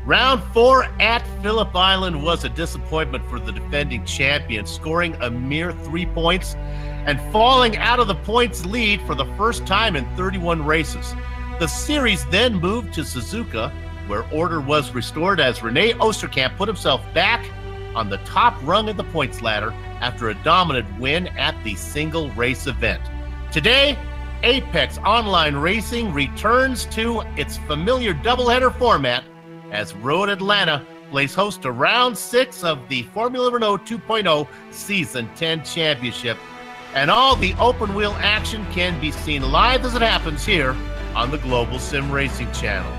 Round 4 at Phillip Island was a disappointment for the defending champion, scoring a mere 3 points and falling out of the points lead for the first time in 31 races. The series then moved to Suzuka, where order was restored as Rene Oosterkamp put himself back on the top rung of the points ladder after a dominant win at the single race event. Today, Apex Online Racing returns to its familiar doubleheader format as Road Atlanta plays host to round 6 of the Formula Renault 2.0 Season 10 Championship. And all the open wheel action can be seen live as it happens here on the Global Sim Racing channel.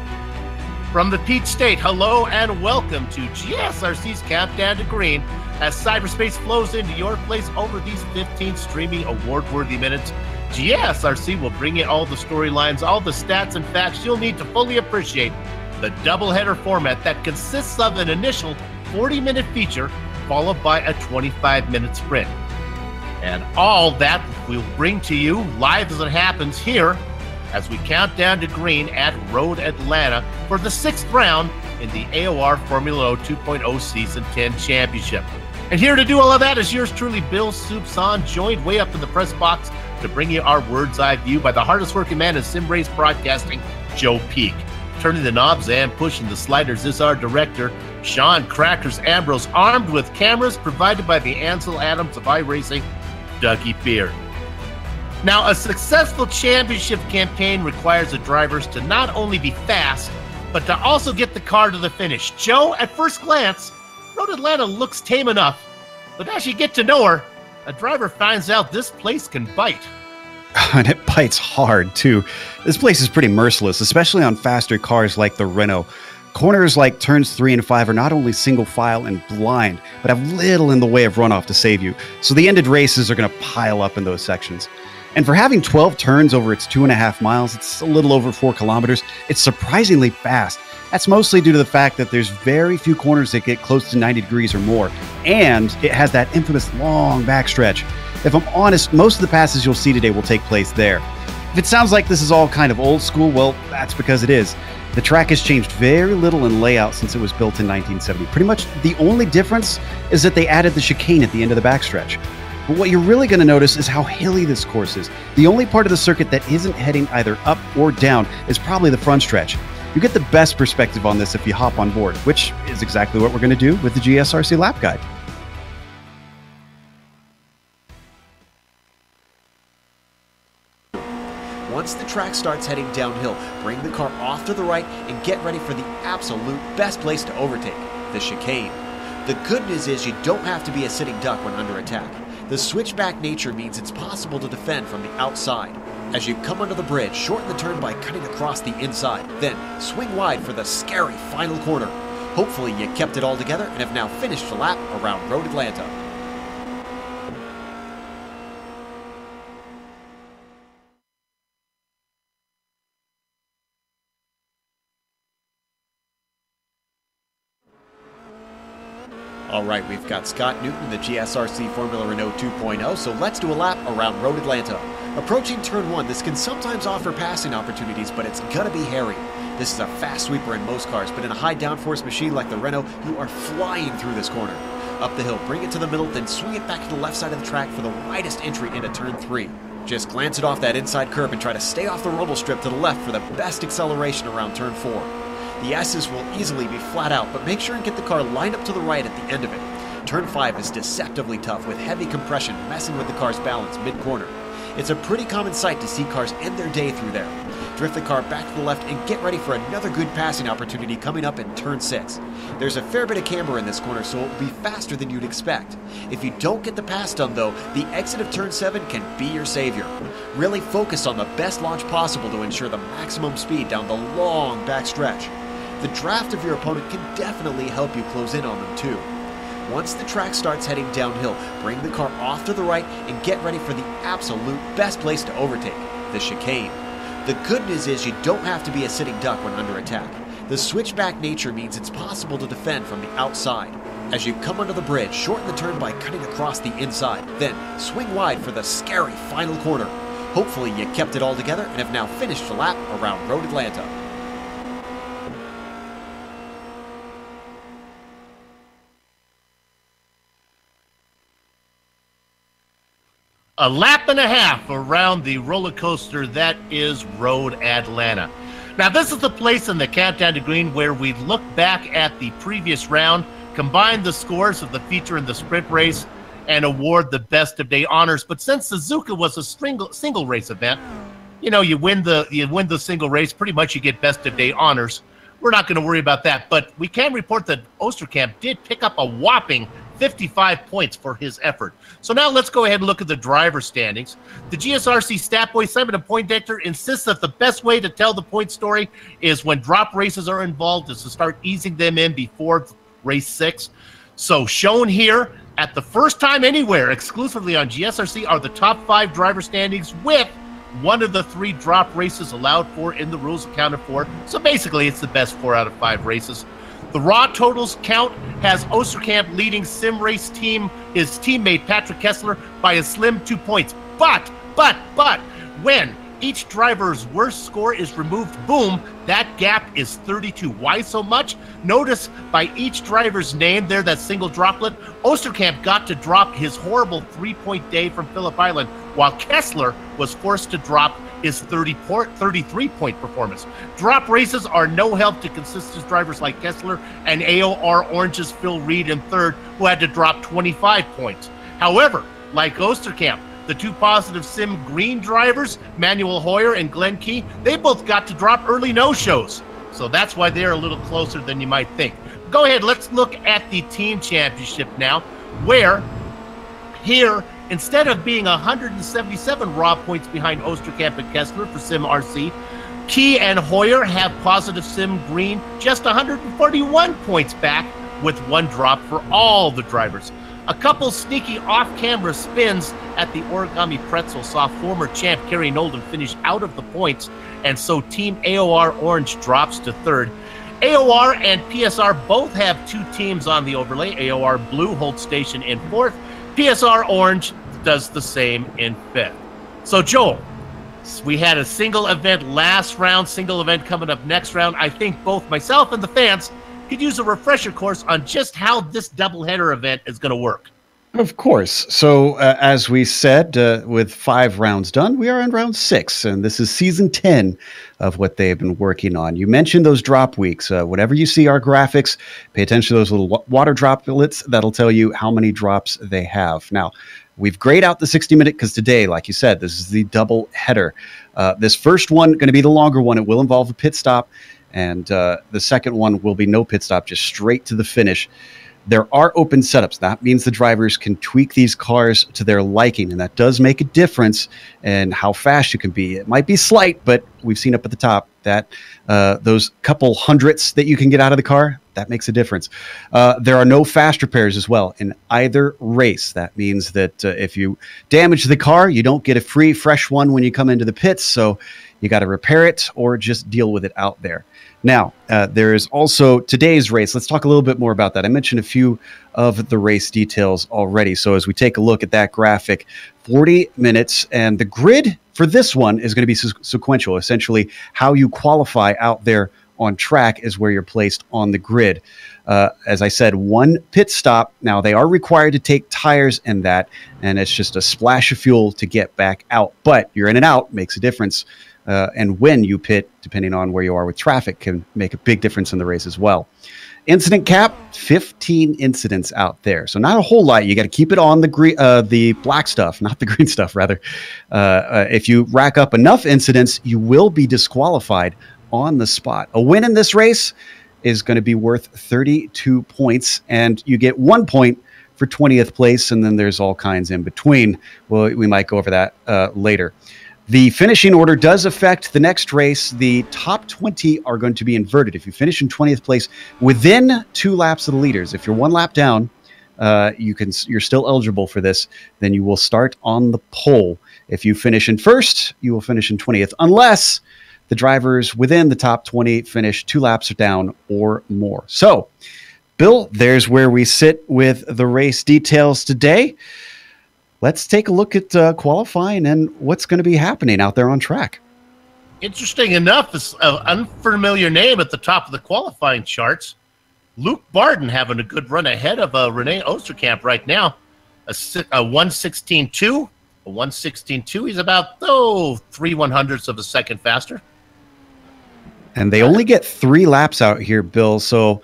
From the Peach State, hello and welcome to GSRC's Countdown to Green as cyberspace flows into your place over these 15 streaming award-worthy minutes. GSRC will bring you all the storylines, all the stats and facts you'll need to fully appreciate the doubleheader format that consists of an initial 40-minute feature followed by a 25-minute sprint. And all that we'll bring to you live as it happens here as we count down to green at Road Atlanta for the 6th round in the AOR Formula Renault 2.0 Season 10 Championship. And here to do all of that is yours truly, Bill Soupson, joined way up in the press box to bring you our bird's eye view by the hardest working man in sim race broadcasting, Joe Peak. Turning the knobs and pushing the sliders is our director, Sean Crackers Ambrose, armed with cameras provided by the Ansel Adams of iRacing, Dougie Beard. Now, a successful championship campaign requires the drivers to not only be fast, but to also get the car to the finish. Joe, at first glance, Road Atlanta looks tame enough, but as you get to know her, a driver finds out this place can bite. And it bites hard, too. This place is pretty merciless, especially on faster cars like the Renault. Corners like turns 3 and 5 are not only single file and blind, but have little in the way of runoff to save you. So the ended races are going to pile up in those sections. And for having 12 turns over its 2.5 miles, it's a little over 4 kilometers. It's surprisingly fast. That's mostly due to the fact that there's very few corners that get close to 90 degrees or more. And it has that infamous long backstretch. If I'm honest, most of the passes you'll see today will take place there. If it sounds like this is all kind of old school, well, that's because it is. The track has changed very little in layout since it was built in 1970. Pretty much the only difference is that they added the chicane at the end of the backstretch. But what you're really going to notice is how hilly this course is. The only part of the circuit that isn't heading either up or down is probably the front stretch. You get the best perspective on this if you hop on board, which is exactly what we're going to do with the GSRC Lap Guide. Once the track starts heading downhill, bring the car off to the right and get ready for the absolute best place to overtake, the chicane. The good news is you don't have to be a sitting duck when under attack. The switchback nature means it's possible to defend from the outside. As you come under the bridge, shorten the turn by cutting across the inside, then swing wide for the scary final corner. Hopefully you kept it all together and have now finished the lap around Road Atlanta. All right, we've got Scott Newton in the GSRC Formula Renault 2.0, so let's do a lap around Road Atlanta. Approaching turn 1, this can sometimes offer passing opportunities, but it's gonna be hairy. This is a fast sweeper in most cars, but in a high downforce machine like the Renault, you are flying through this corner. Up the hill, bring it to the middle, then swing it back to the left side of the track for the widest entry into turn 3. Just glance it off that inside curb and try to stay off the rumble strip to the left for the best acceleration around turn 4. The S's will easily be flat out, but make sure and get the car lined up to the right at the end of it. Turn 5 is deceptively tough with heavy compression messing with the car's balance mid-corner. It's a pretty common sight to see cars end their day through there. Drift the car back to the left and get ready for another good passing opportunity coming up in turn 6. There's a fair bit of camber in this corner, so it will be faster than you'd expect. If you don't get the pass done though, the exit of turn 7 can be your savior. Really focus on the best launch possible to ensure the maximum speed down the long back stretch. The draft of your opponent can definitely help you close in on them too. Once the track starts heading downhill, bring the car off to the right and get ready for the absolute best place to overtake, the chicane. The good news is you don't have to be a sitting duck when under attack. The switchback nature means it's possible to defend from the outside. As you come under the bridge, shorten the turn by cutting across the inside, then swing wide for the scary final corner. Hopefully you kept it all together and have now finished the lap around Road Atlanta. A lap and a half around the roller coaster that is Road Atlanta. Now, this is the place in the Countdown to Green where we look back at the previous round, combine the scores of the feature and the sprint race, and award the best of day honors. But since Suzuka was a single race event, you know, you win the single race, pretty much you get best of day honors. We're not going to worry about that, but we can report that Oosterkamp did pick up a whopping 55 points for his effort. So now let's go ahead and look at the driver standings. The GSRC stat boy Simon Poindexter insists that the best way to tell the point story is when drop races are involved, is to start easing them in before race 6. So shown here at the first time anywhere, exclusively on GSRC, are the top 5 driver standings with one of the 3 drop races allowed for in the rules accounted for. So basically, it's the best 4 out of 5 races. The raw totals count has Oosterkamp leading SimRace team, his teammate Patrick Kessler, by a slim 2 points. But, when each driver's worst score is removed, boom, that gap is 32. Why so much? Notice by each driver's name there, that single droplet, Oosterkamp got to drop his horrible 3-point day from Phillip Island, while Kessler was forced to drop his 33-point performance. Drop races are no help to consistent drivers like Kessler and AOR Orange's Phil Reed in third, who had to drop 25 points. However, like Oosterkamp, the 2 positive Sim Green drivers, Manuel Hoyer and Glenn Key, they both got to drop early no-shows. So that's why they're a little closer than you might think. Go ahead, let's look at the team championship now, where here, instead of being 177 raw points behind Oosterkamp and Kessler for Sim RC, Key and Hoyer have positive Sim Green just 141 points back with 1 drop for all the drivers. A couple sneaky off-camera spins at the Origami Pretzel saw former champ Kerry Nolden finish out of the points, and so Team AOR Orange drops to third. AOR and PSR both have 2 teams on the overlay. AOR Blue holds station in 4th. PSR Orange does the same in 5th. So, Joel, we had a single event last round, single event coming up next round. I think both myself and the fans could use a refresher course on just how this doubleheader event is going to work. Of course. So, as we said, with 5 rounds done, we are in round 6, and this is season 10 of what they've been working on. You mentioned those drop weeks. Whenever you see our graphics, pay attention to those little water droplets. That'll tell you how many drops they have. Now, we've grayed out the 60-minute because today, like you said, this is the double header. This first one going to be the longer one. It will involve a pit stop, and the second one will be no pit stop, just straight to the finish. There are open setups. That means the drivers can tweak these cars to their liking, and that does make a difference in how fast you can be. It might be slight, but we've seen up at the top that those couple hundredths that you can get out of the car, that makes a difference. There are no fast repairs as well in either race. That means that if you damage the car, you don't get a free, fresh one when you come into the pits, so you got to repair it or just deal with it out there. Now, there is also today's race. Let's talk a little bit more about that. I mentioned a few of the race details already. So as we take a look at that graphic, 40 minutes, and the grid for this one is going to be sequential. Essentially, how you qualify out there on track is where you're placed on the grid. As I said, 1 pit stop. Now, they are required to take tires in that, and it's just a splash of fuel to get back out. But you're in and out, makes a difference. And when you pit, depending on where you are with traffic, can make a big difference in the race as well. Incident cap, 15 incidents out there. So not a whole lot. You got to keep it on the black stuff, not the green stuff, rather. If you rack up enough incidents, you will be disqualified on the spot. A win in this race is going to be worth 32 points, and you get 1 point for 20th place, and then there's all kinds in between. Well, we might go over that later. The finishing order does affect the next race. The top 20 are going to be inverted. If you finish in 20th place within 2 laps of the leaders, if you're 1 lap down, you're still eligible for this, then you will start on the pole. If you finish in first, you will finish in 20th, unless the drivers within the top 20 finish 2 laps down or more. So, Bill, there's where we sit with the race details today. Let's take a look at qualifying and what's going to be happening out there on track. Interesting enough, this unfamiliar name at the top of the qualifying charts. Luke Barden having a good run ahead of René Oosterkamp right now. A 1:16.2. a 1:16.2. He's about 3/100ths of a second faster. And they only get 3 laps out here, Bill. So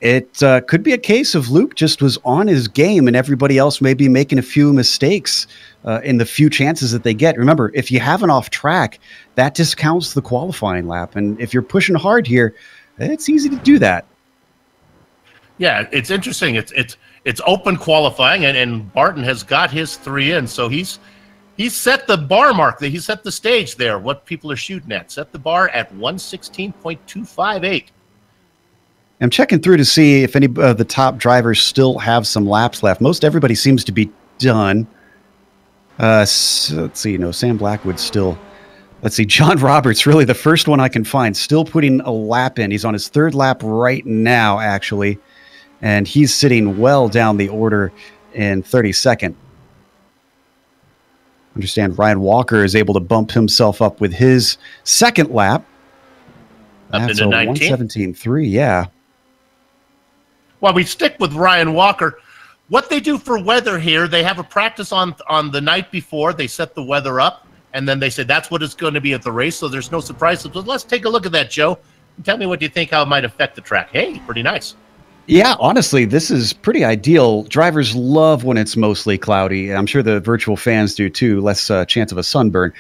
it could be a case of Luke just was on his game and everybody else may be making a few mistakes in the few chances that they get. Remember, if you have an off track, that discounts the qualifying lap. And if you're pushing hard here, it's easy to do that. Yeah, it's interesting. It's open qualifying, and Barton has got his 3 in. So he's set the bar mark. He set the stage there, what people are shooting at. Set the bar at 1:16.258. I'm checking through to see if any of the top drivers still have some laps left. Most everybody seems to be done. So let's see. No, Sam Blackwood still. Let's see. John Roberts, really the first one I can find, still putting a lap in. He's on his 3rd lap right now, actually. And he's sitting well down the order in 32nd. Understand Ryan Walker is able to bump himself up with his 2nd lap. Up That's into a 1:17.3, yeah. Well, we stick with Ryan Walker. What they do for weather here, they have a practice on the night before. They set the weather up, and then they say that's what it's going to be at the race, so there's no surprises. But let's take a look at that, Joe. Tell me what you think, how it might affect the track. Hey, pretty nice. Yeah, honestly, this is pretty ideal. Drivers love when it's mostly cloudy. I'm sure the virtual fans do too. Less chance of a sunburn.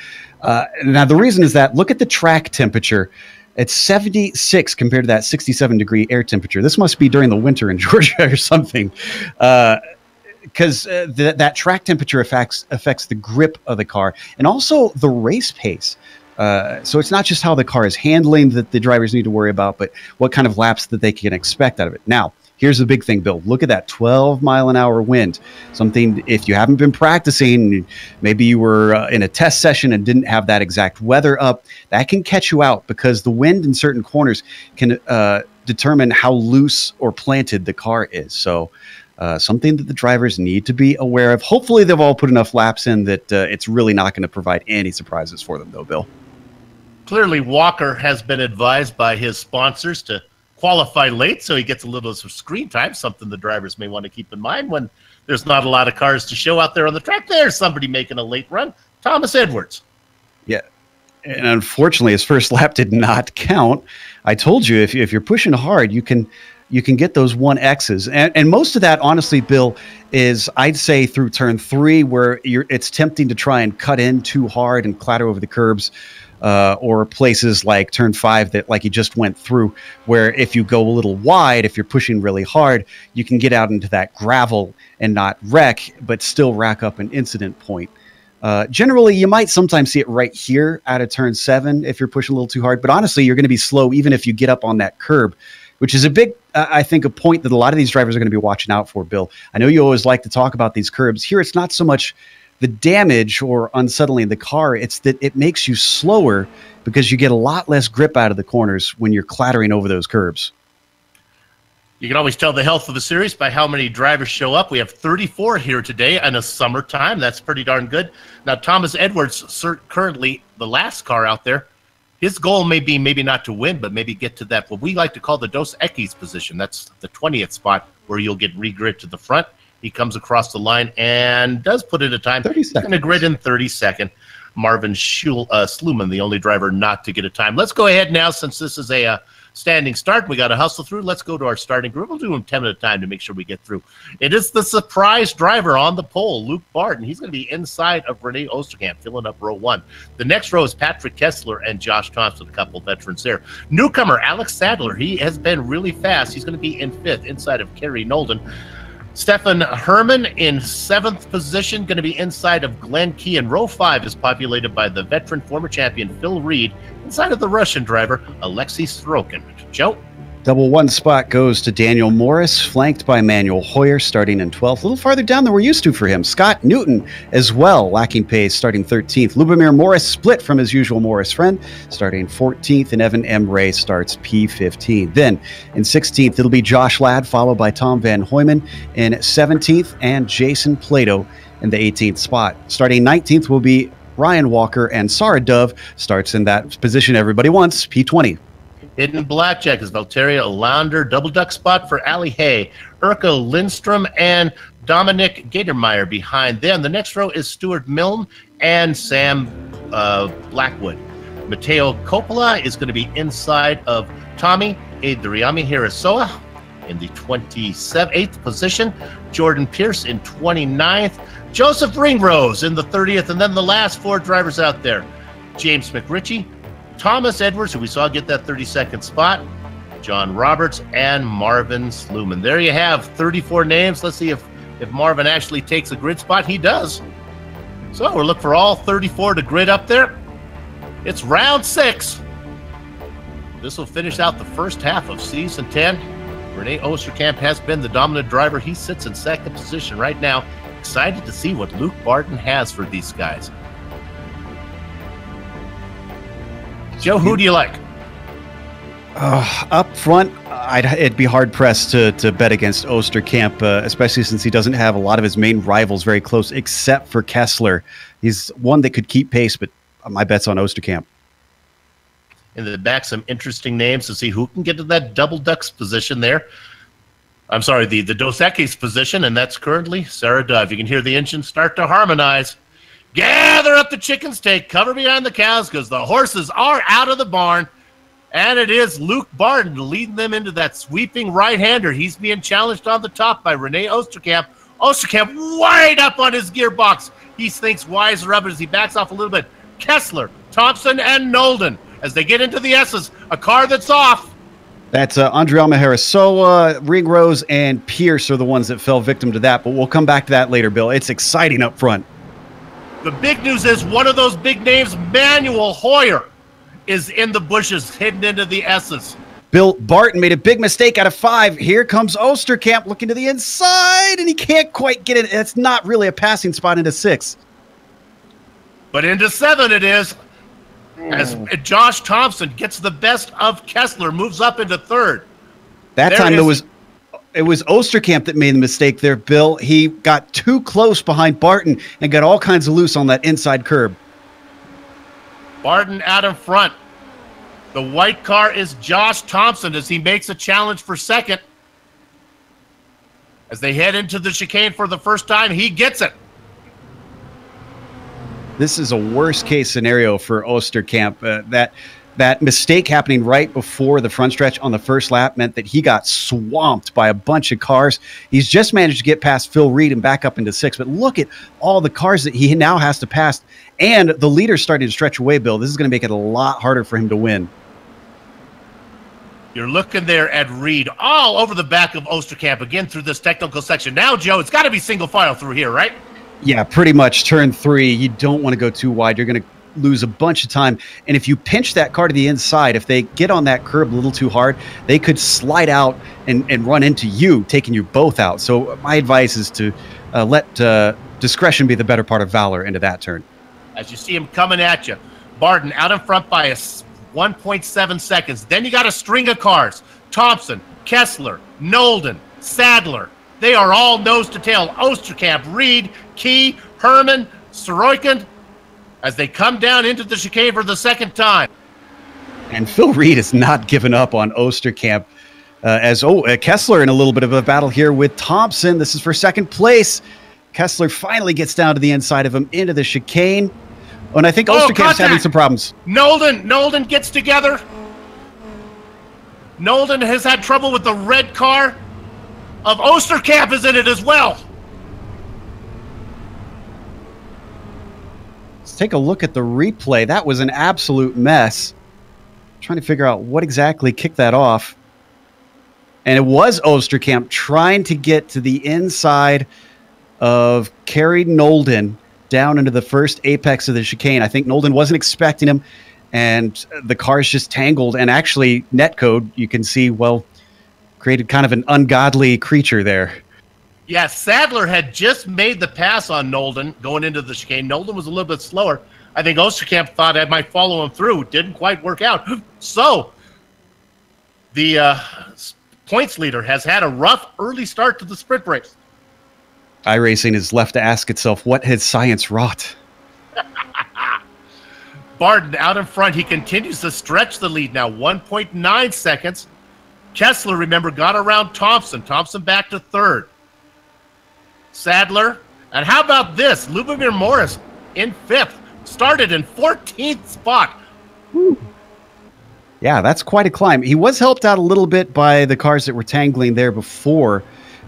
Now, the reason is that look at the track temperature. It's 76 compared to that 67-degree air temperature. This must be during the winter in Georgia or something, because that track temperature affects the grip of the car and also the race pace. So it's not just how the car is handling that the drivers need to worry about, but what kind of laps that they can expect out of it. Now, here's the big thing, Bill. Look at that 12-mile-an-hour wind. Something, if you haven't been practicing, maybe you were in a test session and didn't have that exact weather up, that can catch you out because the wind in certain corners can determine how loose or planted the car is. So something that the drivers need to be aware of. Hopefully they've all put enough laps in that it's really not going to provide any surprises for them, though, Bill. Clearly, Walker has been advised by his sponsors to qualify late, so he gets a little screen time, something the drivers may want to keep in mind when there's not a lot of cars to show out there on the track. There's somebody making a late run, Thomas Edwards. Yeah, and unfortunately, his first lap did not count. I told you, if you're pushing hard, you can get those 1Xs. And most of that, honestly, Bill, is I'd say through turn 3 where it's tempting to try and cut in too hard and clatter over the curbs. Or places like turn 5 that like you just went through, where if you go a little wide, if you're pushing really hard, you can get out into that gravel and not wreck, but still rack up an incident point. Generally, you might sometimes see it right here out of turn 7 if you're pushing a little too hard, but honestly, you're going to be slow even if you get up on that curb, which is a big, I think, a point that a lot of these drivers are going to be watching out for, Bill. I know you always like to talk about these curbs. Here, it's not so much the damage or unsettling the car, it's that it makes you slower because you get a lot less grip out of the corners when you're clattering over those curbs. You can always tell the health of the series by how many drivers show up. We have 34 here today in a summertime. That's pretty darn good. Now, Thomas Edwards, currently the last car out there, his goal may be maybe not to win, but maybe get to that, what we like to call the Dos Equis position. That's the 20th spot where you'll get regrid to the front. He comes across the line and does put in a time. 30 seconds. He's going to grid in 32nd. Marvin Sluman, the only driver not to get a time. Let's go ahead now, since this is a standing start. We got to hustle through. Let's go to our starting group. We'll do them 10 at a time to make sure we get through. It is the surprise driver on the pole, Luke Barton. He's going to be inside of Renee Osterkamp, filling up row 1. The next row is Patrick Kessler and Josh Thompson, a couple veterans there. Newcomer, Alex Sadler. He has been really fast. He's going to be in 5th, inside of Kerry Nolden. Stefan Herman in 7th position, going to be inside of Glenn Key. And row 5 is populated by the veteran former champion Phil Reed, inside of the Russian driver Alexei Sorokin. Joe? Double 1 spot goes to Daniel Morris, flanked by Manuel Hoyer, starting in 12th. A little farther down than we're used to for him. Scott Newton as well, lacking pace, starting 13th. Lubomir Morris split from his usual Morris friend, starting 14th, and Evan M. Ray starts P15. Then in 16th, it'll be Josh Ladd, followed by Tom Van Hoyman in 17th, and Jason Plato in the 18th spot. Starting 19th will be Ryan Walker, and Sarah Dove starts in that position everybody wants, P20. Hidden blackjack is Valteria Launder. Double duck spot for Ali Hay, Urka Lindstrom, and Dominic Gatormeyer behind them. The next row is Stuart Milne and Sam Blackwood. Matteo Coppola is going to be inside of Tommy Adriami Hirasoa in the 28th position. Jordan Pierce in 29th. Joseph Ringrose in the 30th. And then the last 4 drivers out there. James McRitchie, Thomas Edwards, who we saw get that 32nd spot, John Roberts, and Marvin Sluman. There you have 34 names. Let's see if Marvin actually takes a grid spot. He does. So we'll look for all 34 to grid up there. It's round 6. This will finish out the first half of season 10. Rene Oosterkamp has been the dominant driver. He sits in second position right now. Excited to see what Luke Barton has for these guys. Joe, who do you like? Up front, it'd be hard-pressed to bet against Oosterkamp, especially since he doesn't have a lot of his main rivals very close, except for Kessler. He's one that could keep pace, but my bet's on Oosterkamp. In the back, some interesting names to see who can get to that double ducks position there. I'm sorry, the Dos Equis position, and that's currently Sarah Dove. You can hear the engine start to harmonize. Gather up the chickens, take cover behind the cows, because the horses are out of the barn. And it is Luke Barton leading them into that sweeping right-hander. He's being challenged on the top by Rene Oosterkamp. Oosterkamp wide up on his gearbox. He thinks wiser of it as he backs off a little bit. Kessler, Thompson, and Nolden as they get into the S's. A car that's off. That's Andriama Harasoa, Ringrose, and Pierce are the ones that fell victim to that, but we'll come back to that later, Bill. It's exciting up front. The big news is one of those big names, Manuel Hoyer, is in the bushes, hidden into the S's. Bill Barton made a big mistake out of 5. Here comes Oosterkamp looking to the inside, and he can't quite get it. It's not really a passing spot into 6. But into 7 it is, as Josh Thompson gets the best of Kessler, moves up into 3rd. That time it was Oosterkamp that made the mistake there, Bill. He got too close behind Barton and got all kinds of loose on that inside curb. Barton out in front. The white car is Josh Thompson as he makes a challenge for 2nd. As they head into the chicane for the first time, he gets it. This is a worst-case scenario for Oosterkamp. That mistake happening right before the front stretch on the first lap meant that he got swamped by a bunch of cars. He's just managed to get past Phil Reed and back up into 6, but look at all the cars that he now has to pass. And the leader's starting to stretch away, Bill. This is going to make it a lot harder for him to win. You're looking there at Reed all over the back of Oosterkamp again through this technical section. Now, Joe, it's got to be single file through here, right? Yeah, pretty much. Turn 3. You don't want to go too wide. You're going to lose a bunch of time. And if you pinch that car to the inside, if they get on that curb a little too hard, they could slide out and run into you, taking you both out. So my advice is to let discretion be the better part of valor into that turn. As you see him coming at you, Barton out in front by 1.7 seconds. Then you got a string of cars. Thompson, Kessler, Nolden, Sadler. They are all nose to tail. Oosterkamp, Reed, Key, Herman, Sorokin, as they come down into the chicane for the 2nd time. And Phil Reed has not given up on Oosterkamp. Kessler in a little bit of a battle here with Thompson. This is for 2nd place. Kessler finally gets down to the inside of him into the chicane. And I think Oosterkamp's having some problems. Nolden gets together. Nolden has had trouble with the red car of Oosterkamp is in it as well. Let's take a look at the replay. That was an absolute mess. I'm trying to figure out what exactly kicked that off. And it was Oosterkamp trying to get to the inside of Kerry Nolden down into the first apex of the chicane. I think Nolden wasn't expecting him, and the cars just tangled. And actually, netcode, you can see, well, created kind of an ungodly creature there. Yeah, Sadler had just made the pass on Nolden going into the chicane. Nolden was a little bit slower. I think Oosterkamp thought I might follow him through. Didn't quite work out. So, the points leader has had a rough early start to the sprint race. iRacing is left to ask itself, what has science wrought? Barton out in front. He continues to stretch the lead now, 1.9 seconds. Kessler, remember, got around Thompson. Thompson back to 3rd. Sadler. And how about this? Lubomir Morris in 5th. Started in 14th spot. Woo. Yeah, that's quite a climb. He was helped out a little bit by the cars that were tangling there before,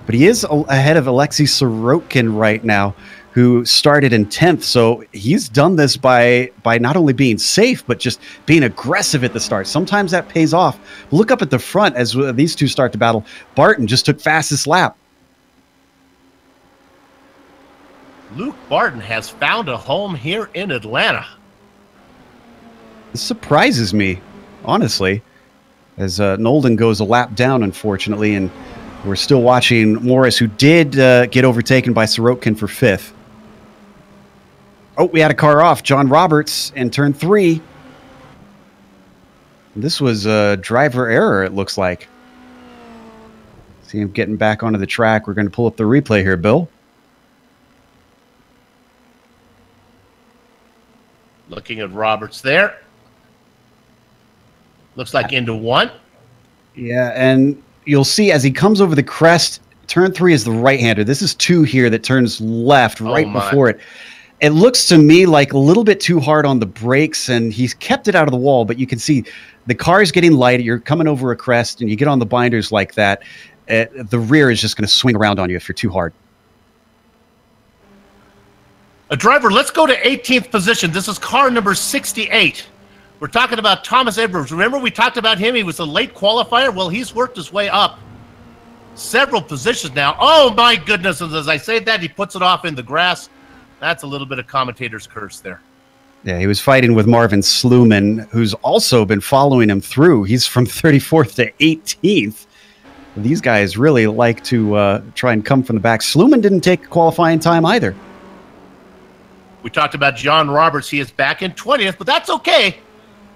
but he is ahead of Alexei Sorokin right now, who started in 10th. So he's done this by not only being safe, but just being aggressive at the start. Sometimes that pays off. Look up at the front as these two start to battle. Barton just took fastest lap. Luke Barton has found a home here in Atlanta. This surprises me, honestly, as Nolden goes a lap down, unfortunately, and we're still watching Morris, who did get overtaken by Sorokin for 5th. Oh, we had a car off. John Roberts in turn 3. This was a driver error, it looks like. See him getting back onto the track. We're going to pull up the replay here, Bill. Looking at Roberts there. Looks like into 1. Yeah, and you'll see as he comes over the crest, turn 3 is the right-hander. This is 2 here that turns left right before it. It looks to me like a little bit too hard on the brakes, and he's kept it out of the wall, but you can see the car's getting light. You're coming over a crest, and you get on the binders like that. The rear is just going to swing around on you if you're too hard. A driver, let's go to 18th position. This is car number 68. We're talking about Thomas Edwards. Remember we talked about him? He was a late qualifier. Well, he's worked his way up several positions now. Oh, my goodness. And as I say that, he puts it off in the grass. That's a little bit of commentator's curse there. Yeah, he was fighting with Marvin Sluman, who's also been following him through. He's from 34th to 18th. These guys really like to try and come from the back. Sluman didn't take qualifying time either. We talked about John Roberts. He is back in 20th, but that's okay.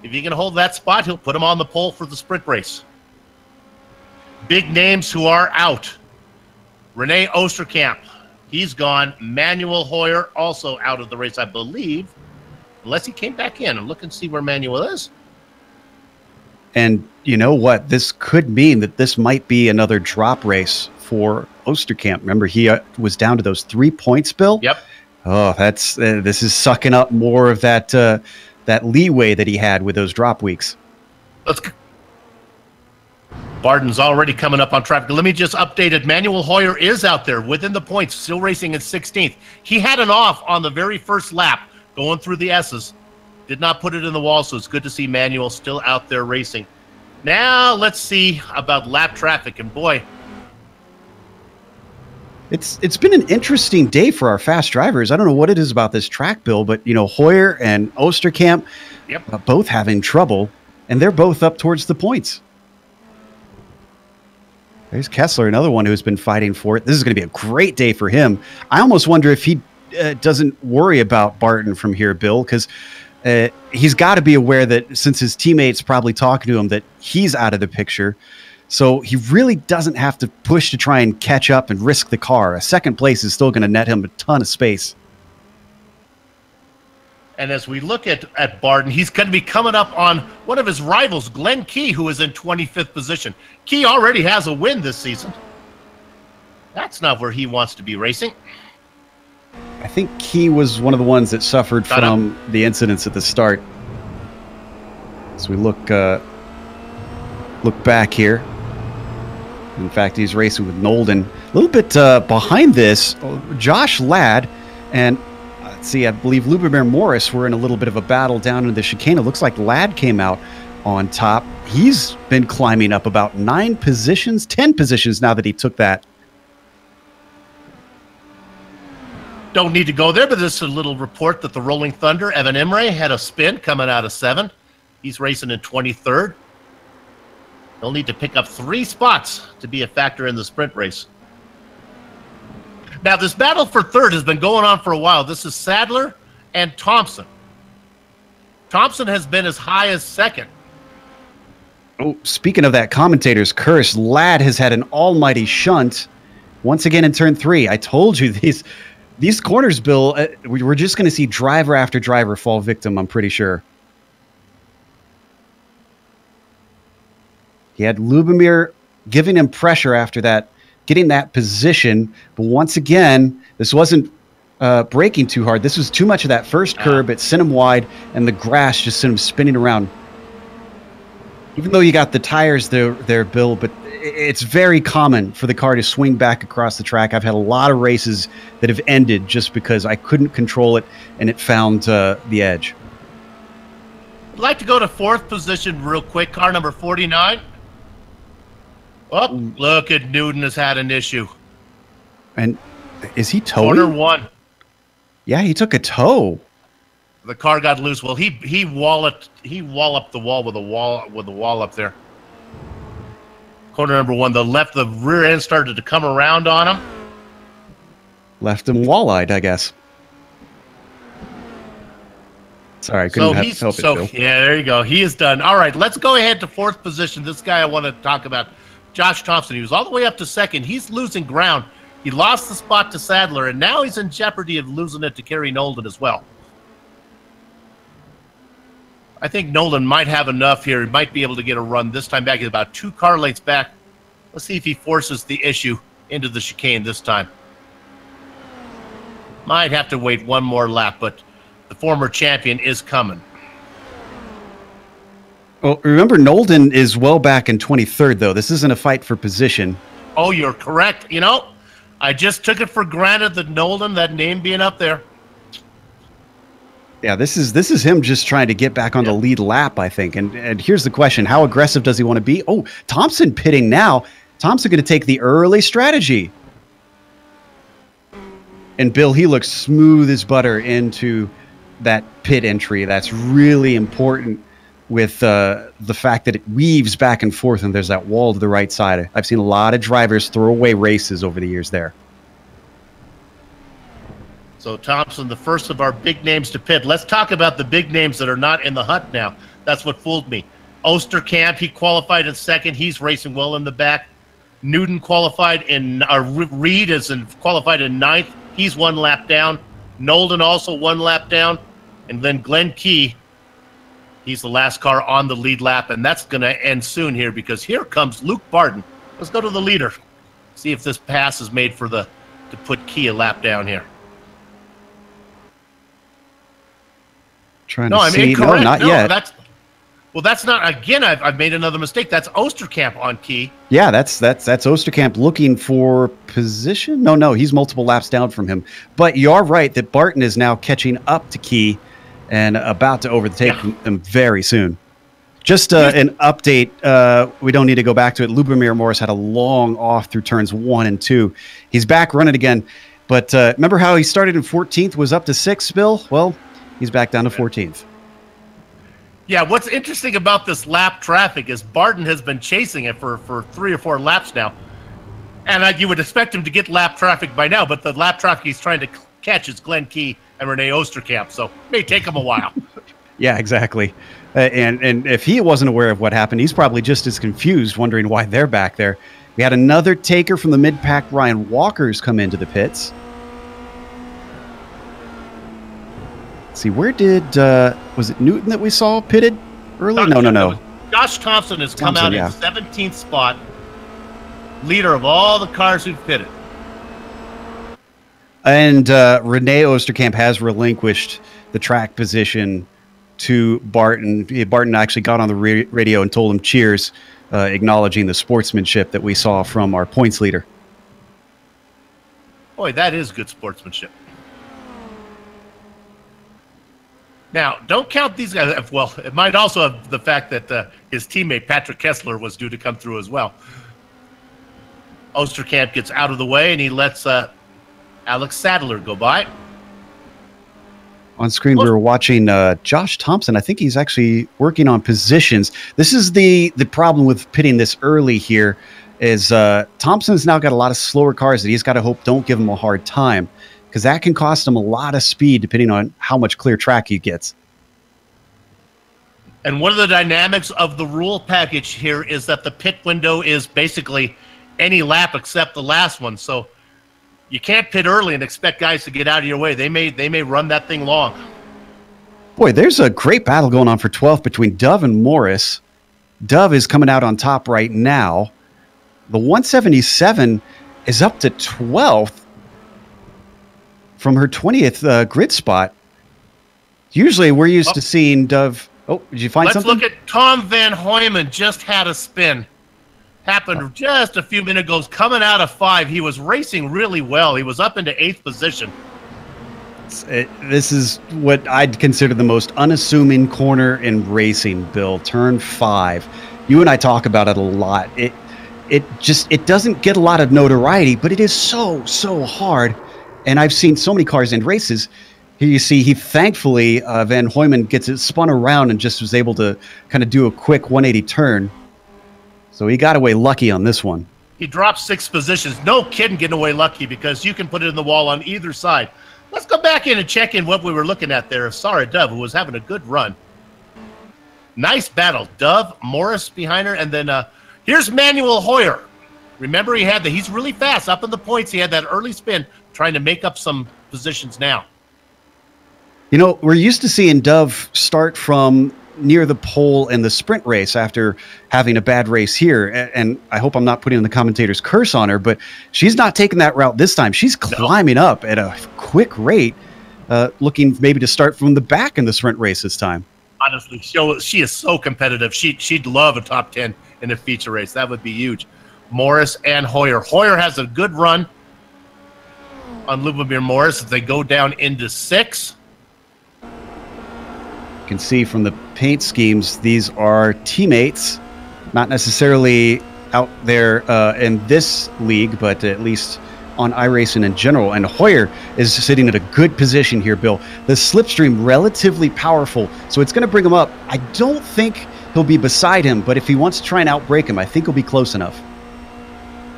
If he can hold that spot, he'll put him on the pole for the sprint race. Big names who are out. Rene Oosterkamp, he's gone. Manuel Hoyer also out of the race, I believe, unless he came back in. And look and see where Manuel is. And you know what? This could mean that this might be another drop race for Oosterkamp. Remember, he was down to those 3 points, Bill? Yep. Oh, that's this is sucking up more of that that leeway that he had with those drop weeks. Let's go. Barton's already coming up on traffic. Let me just update it. Manuel Hoyer is out there within the points, still racing in 16th. He had an off on the very first lap going through the S's. Did not put it in the wall, so it's good to see Manuel still out there racing. Now let's see about lap traffic. And boy, it's been an interesting day for our fast drivers. I don't know what it is about this track, Bill, but you know, Hoyer and Oosterkamp, both having trouble, and they're both up towards the points. There's Kessler, another one who's been fighting for it. This is going to be a great day for him. I almost wonder if he doesn't worry about Barton from here, Bill, because he's got to be aware that since his teammates probably talking to him that he's out of the picture. So he really doesn't have to push to try and catch up and risk the car. A second place is still going to net him a ton of space. and as we look at Barton, he's going to be coming up on one of his rivals, Glenn Key, who is in 25th position. Key already has a win this season. That's not where he wants to be racing. I think Key was one of the ones that suffered from the incidents at the start. As we look back here. In fact, he's racing with Nolden. A little bit behind this, Josh Ladd and let's see, I believe Lubomir Morris were in a little bit of a battle down in the chicane. It looks like Ladd came out on top. He's been climbing up about 10 positions now that he took that. Don't need to go there, but this is a little report that the Rolling Thunder, Evan Imre, had a spin coming out of 7th. He's racing in 23rd. He'll need to pick up 3 spots to be a factor in the sprint race. Now, this battle for 3rd has been going on for a while. This is Sadler and Thompson. Thompson has been as high as 2nd. Oh, speaking of that commentator's curse, Ladd has had an almighty shunt once again in turn 3. I told you these corners, Bill, we're just going to see driver after driver fall victim, I'm pretty sure. He had Lubomir giving him pressure after that getting that position. But once again, this wasn't braking too hard. This was too much of that first curb. It sent him wide, and the grass just sent him spinning around. Even though you got the tires there, Bill, but it's very common for the car to swing back across the track. I've had a lot of races that have ended just because I couldn't control it, and it found the edge. I'd like to go to 4th position real quick. Car number 49. Oh, look at Newton has had an issue. And is he towing? Corner 1. Yeah, he took a tow. The car got loose. Well, he walloped the wall with a wall up there. Corner number 1, the rear end started to come around on him. Left him wall-eyed, I guess. Sorry, I couldn't help it, Bill. Yeah, there you go. He is done. All right, let's go ahead to 4th position. This guy I want to talk about, Josh Thompson. He was all the way up to 2nd. He's losing ground. He lost the spot to Sadler, and now he's in jeopardy of losing it to Kerry Nolan as well. I think Nolan might have enough here. He might be able to get a run this time back. He's about 2 car lengths back. Let's see if he forces the issue into the chicane this time. Might have to wait one more lap, but the former champion is coming. Well, remember, Nolan is well back in 23rd, though. This isn't a fight for position. Oh, you're correct. You know, I just took it for granted that Nolan, that name being up there. Yeah, this is him just trying to get back on the lead lap, I think. And here's the question: how aggressive does he want to be? Oh, Thompson pitting now. Thompson going to take the early strategy. And Bill, he looks smooth as butter into that pit entry. That's really important with the fact that it weaves back and forth, and there's that wall to the right side. I've seen a lot of drivers throw away races over the years there. So Thompson, the first of our big names to pit. Let's talk about the big names that are not in the hunt now. That's what fooled me. Osterkamp, he qualified in 2nd. He's racing well in the back. Newton qualified in, Reed is qualified in 9th. He's 1 lap down. Nolan also 1 lap down. And then Glenn Key, he's the last car on the lead lap. And that's going to end soon here because here comes Luke Barton. Let's go to the leader. See if this pass is made for to put Key a lap down here. Trying to see. Incorrect. No, not yet. That's not. Again, I've made another mistake. That's Osterkamp on Key. Yeah, that's Osterkamp looking for position. No, he's multiple laps down from him. But you're right that Barton is now catching up to Key and about to overtake him very soon. Just an update. We don't need to go back to it. Lubomir Morris had a long off through turns 1 and 2. He's back running again. But remember how he started in 14th, was up to 6th, Bill? Well, he's back down to 14th. Yeah, what's interesting about this lap traffic is Barton has been chasing it for 3 or 4 laps now. And you would expect him to get lap traffic by now, but the lap traffic he's trying to catch is Glenn Key and Renee Osterkamp, so it may take him a while. Yeah, exactly. And if he wasn't aware of what happened, he's probably just as confused, wondering why they're back there. We had another taker from the mid-pack, Ryan Walker's, come into the pits. See, where did was it Newton that we saw pitted early? No. Josh Thompson has come out in 17th spot, leader of all the cars who've pitted. And Renee Osterkamp has relinquished the track position to Barton. Barton actually got on the radio and told him cheers, acknowledging the sportsmanship that we saw from our points leader. Boy, that is good sportsmanship. Now, don't count these guys. Well, it might also have the fact that his teammate, Patrick Kessler, was due to come through as well. Osterkamp gets out of the way, and he lets Alex Sadler go by. On screen, we were watching Josh Thompson. I think he's actually working on positions. This is the problem with pitting this early here, is Thompson's now got a lot of slower cars that he's got to hope don't give him a hard time, because that can cost him a lot of speed depending on how much clear track he gets. And one of the dynamics of the rule package here is that the pit window is basically any lap except the last one. So you can't pit early and expect guys to get out of your way. They may run that thing long. Boy, there's a great battle going on for 12th between Dove and Morris. Dove is coming out on top right now. The 177 is up to 12th from her 20th grid spot. Usually we're used to seeing Dove. Oh, did you find something? Let's look at Tom Van Hoyman. Just had a spin. Happened just a few minutes ago. Coming out of 5. He was racing really well. He was up into 8th position. This is what I'd consider the most unassuming corner in racing, Bill. Turn 5. You and I talk about it a lot. It doesn't get a lot of notoriety, but it is so hard. And I've seen so many cars in races. Here you see thankfully Van Hoyman gets it spun around and just was able to kind of do a quick 180 turn. So he got away lucky on this one. He dropped 6 positions. No kidding, getting away lucky, because you can put it in the wall on either side. Let's go back in and check in what we were looking at there. Sarah Dove, who was having a good run. Nice battle. Dove, Morris behind her, and then here's Manuel Hoyer. Remember, he's really fast up in the points. He had that early spin, trying to make up some positions now. You know, we're used to seeing Dove start from near the pole in the sprint race after having a bad race here. And I hope I'm not putting the commentator's curse on her, but she's not taking that route this time. She's climbing up at a quick rate, looking maybe to start from the back in the sprint race this time. Honestly, she is so competitive. She'd love a top 10 in a feature race. That would be huge. Morris and Hoyer. Hoyer has a good run on Lubomir Morris as they go down into 6. You can see from the paint schemes, these are teammates, not necessarily out there in this league, but at least on iRacing in general. And Hoyer is sitting at a good position here, Bill. The slipstream relatively powerful, so it's going to bring him up. I don't think he'll be beside him, but if he wants to try and outbrake him, I think he'll be close enough.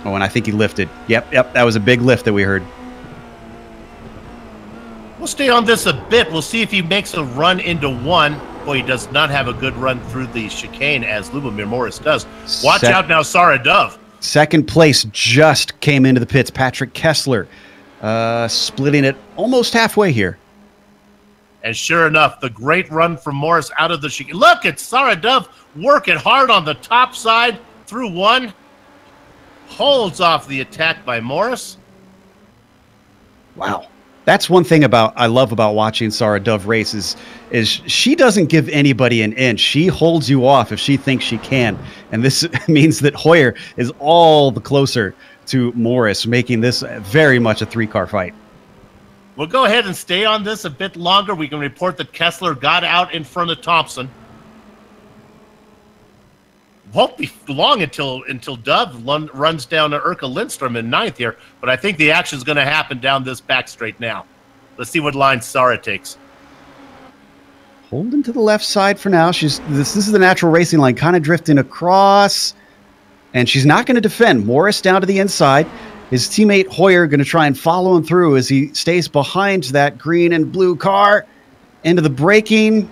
Oh, and I think he lifted. Yep, that was a big lift that we heard. We'll stay on this a bit. We'll see if he makes a run into 1. Boy, he does not have a good run through the chicane as Lubomir Morris does. Watch out now, Sarah Dove. Second place just came into the pits. Patrick Kessler splitting it almost halfway here. And sure enough, the great run from Morris out of the chicane. Look at Sarah Dove working hard on the top side through 1. Holds off the attack by Morris. Wow. That's one thing I love about watching Sarah Dove races is she doesn't give anybody an inch. She holds you off if she thinks she can. And this means that Hoyer is all the closer to Morris, making this very much a 3-car fight. We'll go ahead and stay on this a bit longer. We can report that Kessler got out in front of Thompson. Won't be long until Dove runs down to Urka Lindstrom in 9th here, but I think the action's going to happen down this back straight now. Let's see what line Sarah takes. Holding to the left side for now. This is the natural racing line, kind of drifting across, and she's not going to defend. Morris down to the inside. His teammate Hoyer going to try and follow him through as he stays behind that green and blue car into the braking.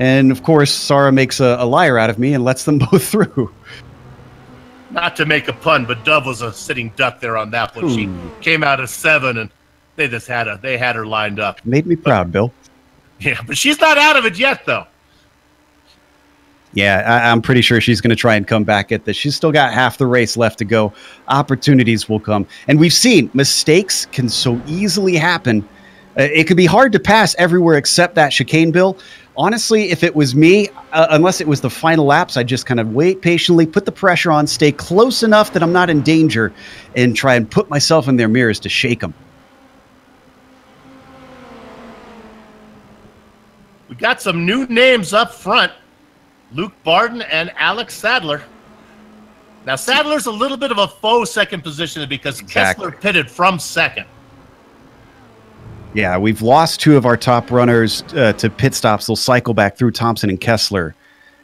And, of course, Sarah makes a liar out of me and lets them both through. Not to make a pun, but Dove was a sitting duck there on that one. Ooh. She came out of 7, and they had her lined up. Made me proud, Bill. Yeah, but she's not out of it yet, though. Yeah, I'm pretty sure she's going to try and come back at this. She's still got half the race left to go. Opportunities will come. And we've seen mistakes can so easily happen. It could be hard to pass everywhere except that chicane, Bill. Honestly, if it was me, unless it was the final laps, I'd just kind of wait patiently, put the pressure on, stay close enough that I'm not in danger, and try and put myself in their mirrors to shake them. We got some new names up front. Luke Barden and Alex Sadler. Now, Sadler's a little bit of a faux second position because Kessler pitted from 2nd. Yeah, we've lost 2 of our top runners to pit stops. They'll cycle back through Thompson and Kessler.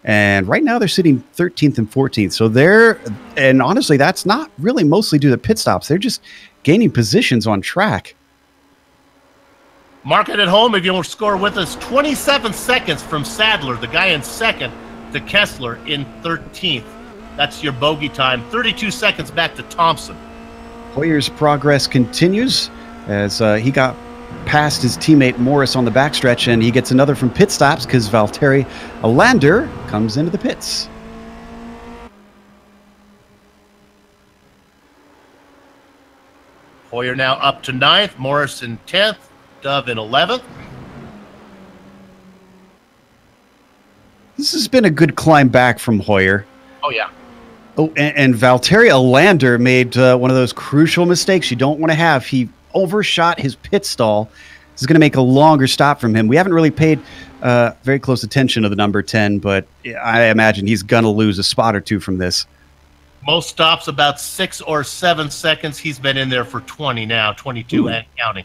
And right now they're sitting 13th and 14th. So and honestly, that's not really mostly due to pit stops. They're just gaining positions on track. Mark it at home if you want to score with us. 27 seconds from Sadler, the guy in 2nd, to Kessler in 13th. That's your bogey time. 32 seconds back to Thompson. Hoyer's progress continues as he got past his teammate Morris on the backstretch, and he gets another from pit stops because Valtteri Alander comes into the pits. Hoyer now up to 9th, Morris in 10th, Dove in 11th. This has been a good climb back from Hoyer. Oh, yeah. Oh, and Valtteri Alander made one of those crucial mistakes you don't want to have. He overshot his pit stall. This is going to make a longer stop from him. We haven't really paid very close attention to the number 10, but I imagine he's going to lose a spot or two from this. Most stops about 6 or 7 seconds. He's been in there for 20 now, 22 and counting.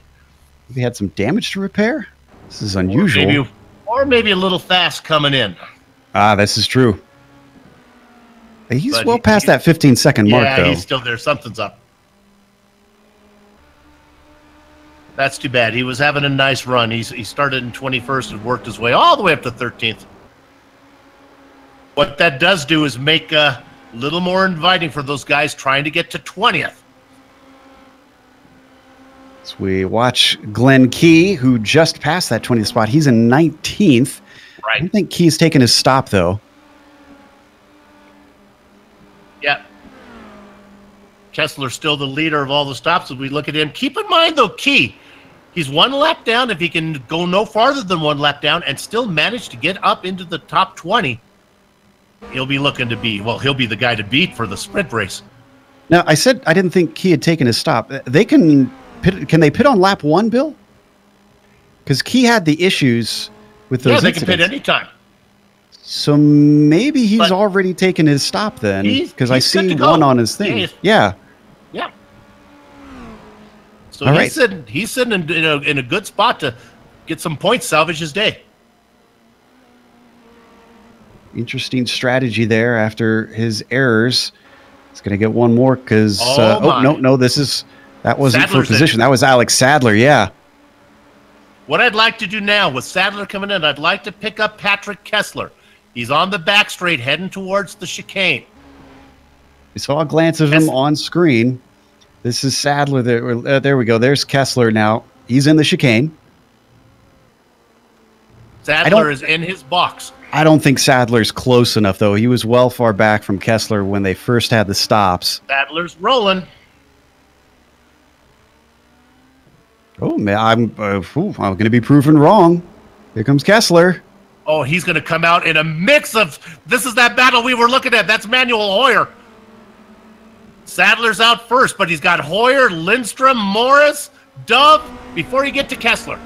He had some damage to repair? This is unusual. Or maybe a little fast coming in. Ah, this is true. He's well past that 15-second mark, though. Yeah, he's still there. Something's up. That's too bad. He was having a nice run. He started in 21st and worked his way all the way up to 13th. What that does do is make a little more inviting for those guys trying to get to 20th. So we watch Glenn Key, who just passed that 20th spot. He's in 19th. Right. I don't think Key's taken his stop, though. Yeah. Kessler's still the leader of all the stops as we look at him. Keep in mind, though, Key, he's 1 lap down. If he can go no farther than 1 lap down and still manage to get up into the top 20, he'll be looking to be, well, he'll be the guy to beat for the sprint race. Now, I said I didn't think Key had taken his stop. They can they pit on lap 1, Bill? Because Key had the issues with those incidents. They can pit anytime. So maybe he's already taken his stop then, because I see 1 on his thing. Yeah. So he's sitting in a good spot to get some points, salvage his day. Interesting strategy there after his errors. He's going to get 1 more because that wasn't for position. That was Alex Sadler. Yeah. What I'd like to do now with Sadler coming in, I'd like to pick up Patrick Kessler. He's on the back straight heading towards the chicane. We saw a glance of him on screen. This is Sadler. There we go. There's Kessler now. He's in the chicane. Sadler is in his box. I don't think Sadler's close enough, though. He was well far back from Kessler when they first had the stops. Sadler's rolling. Oh, man, I'm going to be proven wrong. Here comes Kessler. Oh, he's going to come out in a mix of... This is that battle we were looking at. That's Manuel Hoyer. Sadler's out first, but he's got Hoyer, Lindstrom, Morris, Dove, before you get to Kessler.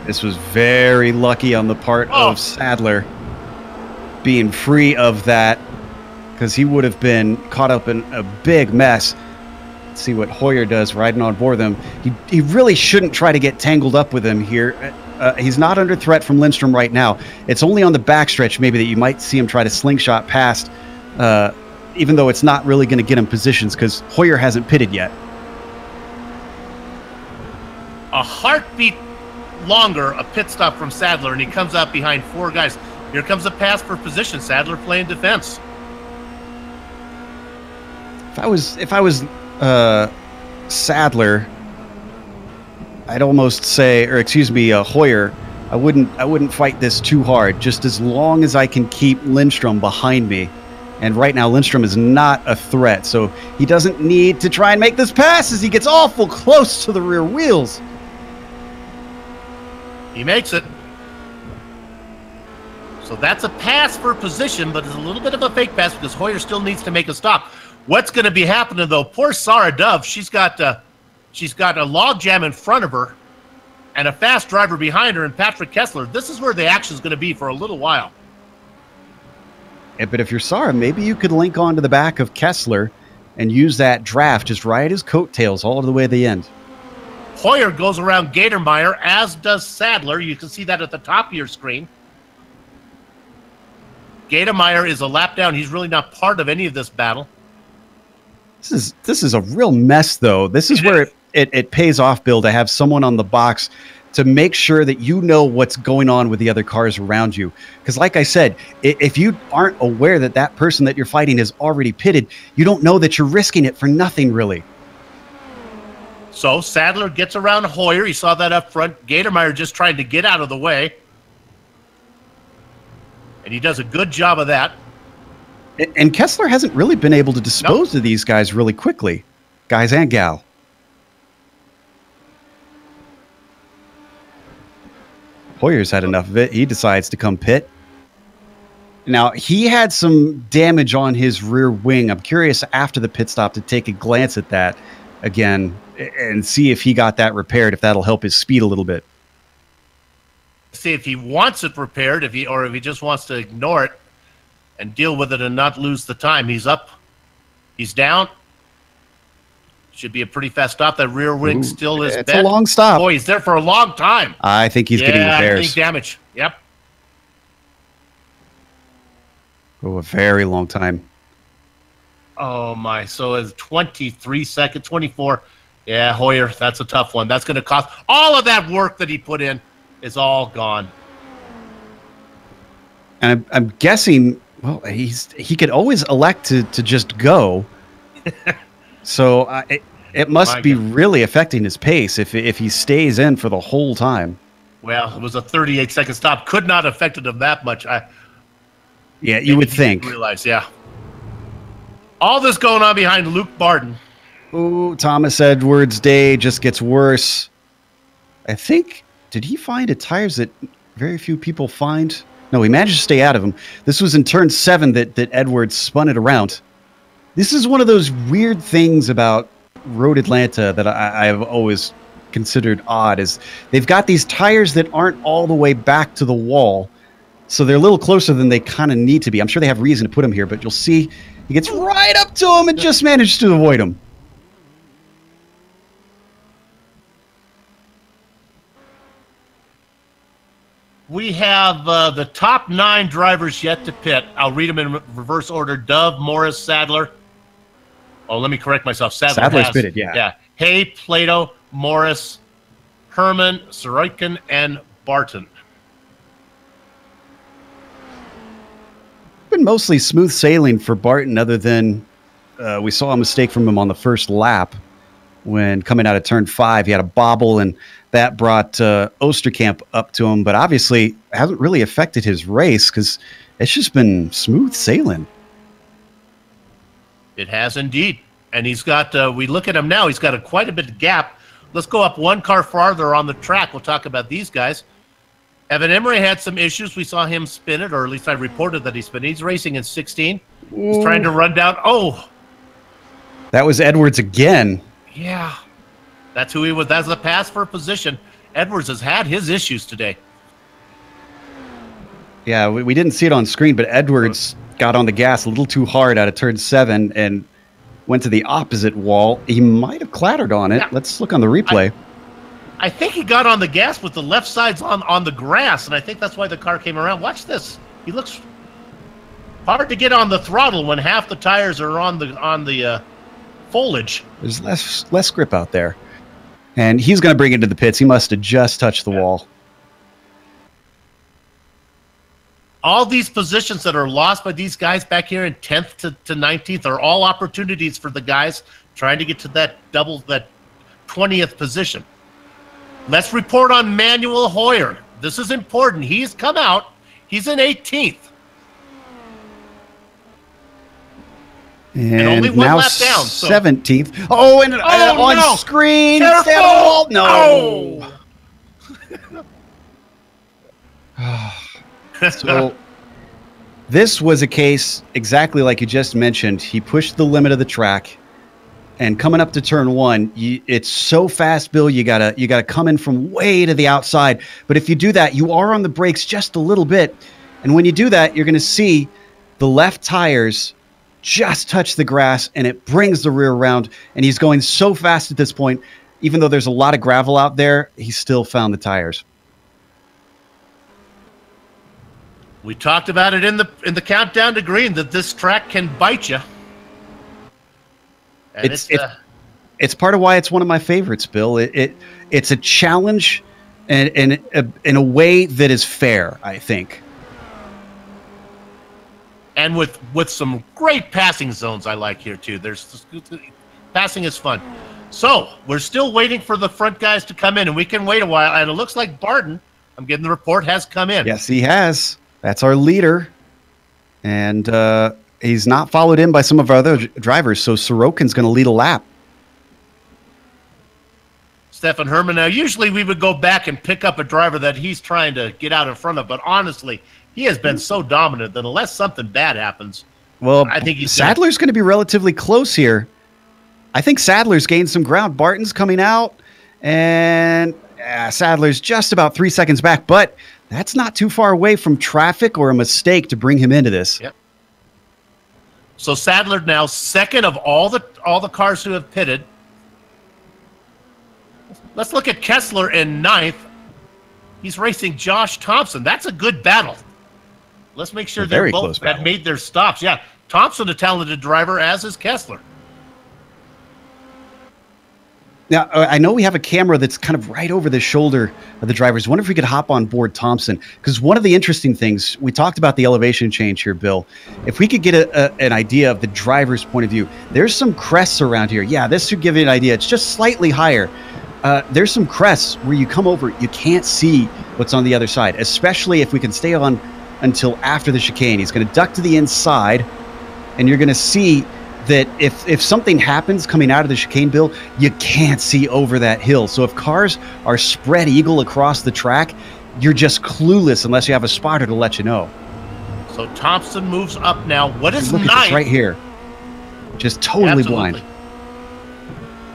This was very lucky on the part of Sadler being free of that, because he would have been caught up in a big mess. Let's see what Hoyer does riding on board them. He really shouldn't try to get tangled up with him here. He's not under threat from Lindstrom right now. It's only on the backstretch maybe that you might see him try to slingshot past, even though it's not really going to get him positions because Hoyer hasn't pitted yet. A heartbeat longer, a pit stop from Sadler, and he comes out behind 4 guys. Here comes a pass for position. Sadler playing defense. If I was Sadler, I'd almost say, or excuse me, Hoyer, I wouldn't fight this too hard, just as long as I can keep Lindstrom behind me. And right now, Lindstrom is not a threat, so he doesn't need to try and make this pass as he gets awful close to the rear wheels. He makes it. So that's a pass for position, but it's a little bit of a fake pass because Hoyer still needs to make a stop. What's going to be happening, though? Poor Sarah Dove, she's got a log jam in front of her and a fast driver behind her, and Patrick Kessler. This is where the action is going to be for a little while. Yeah, but if you're Sarah, maybe you could link onto the back of Kessler and use that draft, just ride his coattails all the way to the end. Hoyer goes around Gatermeyer, as does Sadler. You can see that at the top of your screen. Gatermeyer is a lap down. He's really not part of any of this battle. This is a real mess, though. This is where it pays off, Bill, to have someone on the box to make sure that you know what's going on with the other cars around you. Because like I said, if you aren't aware that that person that you're fighting is already pitted, you don't know that you're risking it for nothing, really. So Sadler gets around Hoyer. You saw that up front. Gatermeyer just trying to get out of the way. And he does a good job of that. And Kessler hasn't really been able to dispose of these guys really quickly. Guys and gal. Hoyer's had enough of it. He decides to come pit. Now, he had some damage on his rear wing. I'm curious after the pit stop to take a glance at that again and see if he got that repaired, if that'll help his speed a little bit. See if he wants it repaired, if he just wants to ignore it and deal with it and not lose the time. He's up. He's down. Should be a pretty fast stop. That rear wing still is bent. It's a long stop. Boy, he's there for a long time. I think he's getting repairs. I think damage. Yep. Oh, a very long time. Oh, my. So it's 23 seconds, 24. Yeah, Hoyer, that's a tough one. That's going to cost all of that work that he put in is all gone. And I'm guessing, well, he could always elect to just go. So it must be really affecting his pace if he stays in for the whole time. Well, it was a 38-second stop. Could not have affected him that much. Yeah, you would think. Realize, yeah. All this going on behind Luke Barton. Ooh, Thomas Edwards' day just gets worse. I think, did he find tires that very few people find? No, he managed to stay out of them. This was in turn 7 that Edwards spun it around. This is one of those weird things about Road Atlanta that I've always considered odd, is they've got these tires that aren't all the way back to the wall, so they're a little closer than they kind of need to be. I'm sure they have reason to put them here, but you'll see he gets right up to him and just managed to avoid him. We have the top 9 drivers yet to pit. I'll read them in reverse order. Dove, Morris, Sadler. Oh, let me correct myself. Sadler's pitted, yeah. Yeah. Hay, Plato, Morris, Herman, Sorokin, and Barton. Been mostly smooth sailing for Barton, other than we saw a mistake from him on the first lap when coming out of turn 5. He had a bobble, and that brought Osterkamp up to him, but obviously hasn't really affected his race because it's just been smooth sailing. It has indeed. And he's got, we look at him now, he's got quite a bit of gap. Let's go up one car farther on the track. We'll talk about these guys. Evan Emery had some issues. We saw him spin it, or at least I reported that he spun it. He's racing in 16. He's trying to run down. Oh! That was Edwards again. Yeah. That's who he was. That's the pass for position. Edwards has had his issues today. Yeah, we didn't see it on screen, but Edwards got on the gas a little too hard out of turn 7 and went to the opposite wall. He might have clattered on it. Yeah. Let's look on the replay. I think he got on the gas with the left sides on the grass, and I think that's why the car came around. Watch this. He looks hard to get on the throttle when half the tires are on the foliage. There's less grip out there. And he's going to bring it to the pits. He must have just touched the wall. All these positions that are lost by these guys back here in 10th to 19th are all opportunities for the guys trying to get to that 20th position. Let's report on Manuel Hoyer. This is important. He's come out. He's in 18th. And only one now lap down. So. 17th. Oh, and on no. screen. Careful. No. So this was a case exactly like you just mentioned. He pushed the limit of the track, and coming up to turn 1, it's so fast, Bill. You gotta come in from way to the outside. But if you do that, you are on the brakes just a little bit, and when you do that, you're going to see the left tires just touch the grass, and it brings the rear around. And he's going so fast at this point, even though there's a lot of gravel out there, he still found the tires. We talked about it in the countdown to green that this track can bite you. And it's part of why it's one of my favorites, Bill. It's a challenge, and in a way that is fair, I think. And with some great passing zones, I like here too. Passing is fun. So we're still waiting for the front guys to come in, and we can wait a while. And it looks like Barton, I'm getting the report, has come in. Yes, he has. That's our leader, and he's not followed in by some of our other drivers, so Sorokin's going to lead a lap. Stefan Herman. Now, usually we would go back and pick up a driver that he's trying to get out in front of, but honestly, he has been so dominant that unless something bad happens, well, I think Sadler's going to be relatively close here. I think Sadler's gained some ground. Barton's coming out, and Sadler's just about 3 seconds back, but that's not too far away from traffic or a mistake to bring him into this. Yep. So Sadler now second of all the cars who have pitted. Let's look at Kessler in ninth. He's racing Josh Thompson. That's a good battle. Let's make sure they're both had made their stops. Yeah, Thompson, a talented driver, as is Kessler. Now, I know we have a camera that's kind of right over the shoulder of the drivers. I wonder if we could hop on board Thompson, because one of the interesting things, we talked about the elevation change here, Bill. If we could get an idea of the driver's point of view, there's some crests around here. Yeah, this should give you an idea. It's just slightly higher. There's some crests where you come over, you can't see what's on the other side, especially if we can stay on until after the chicane. He's going to duck to the inside, and you're going to see that if something happens coming out of the chicane, Bill, you can't see over that hill. So if cars are spread eagle across the track, you're just clueless unless you have a spotter to let you know. So Thompson moves up now. What is look ninth? At this right here. Just totally blind.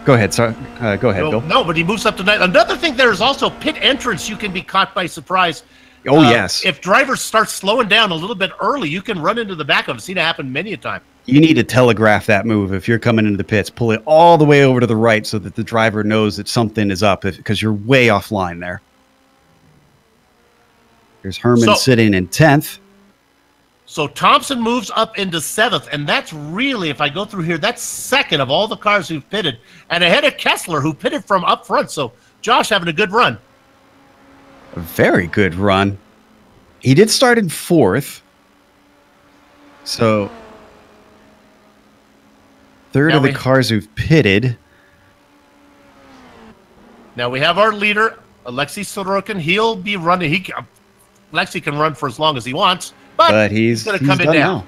Go ahead. Sorry. Go ahead, Bill. No, but he moves up to ninth. Another thing, there is also pit entrance. You can be caught by surprise. Oh, yes. If drivers start slowing down a little bit early, you can run into the back of them. I've seen it happen many a time. You need to telegraph that move if you're coming into the pits. Pull it all the way over to the right so that the driver knows that something is up, because you're way offline there. There's Herman sitting in 10th. So Thompson moves up into 7th, and that's really, if I go through here, that's second of all the cars who've pitted, and ahead of Kessler, who pitted from up front. So Josh having a good run. A very good run. He did start in 4th. So third of the cars who've pitted. Now we have our leader, Alexei Sorokin. He'll be running. Alexei can run for as long as he wants, but he's going to come in now.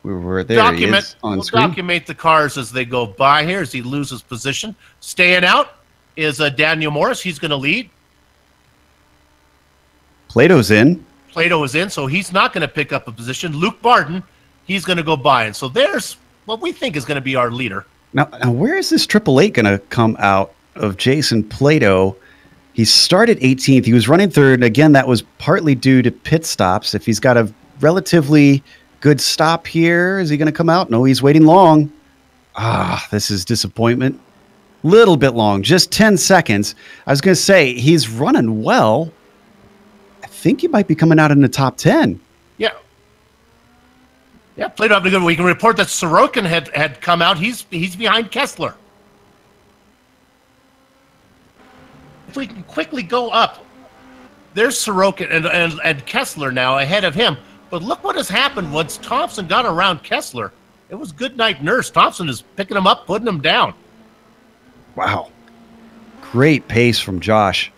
We're there. He is on screen. Document the cars as they go by here as he loses position. Staying out is Daniel Morris. He's going to lead. Plato's in. Plato is in, so he's not going to pick up a position. Luke Barton, he's going to go by. And so there's what we think is going to be our leader. Now where is this Triple Eight going to come out of Jason Plato? He started 18th. He was running third. Again, that was partly due to pit stops. If he's got a relatively good stop here, is he going to come out? No, he's waiting long. This is disappointment. Little bit long, just 10 seconds. I was going to say, he's running well. I think he might be coming out in the top 10. Yeah. Yeah, Plato having a good one. We can report that Sorokin had come out. He's behind Kessler. If we can quickly go up, there's Sorokin and Kessler now ahead of him. But look what has happened once Thompson got around Kessler. It was good night nurse. Thompson is picking him up, putting him down. Wow. Great pace from Josh.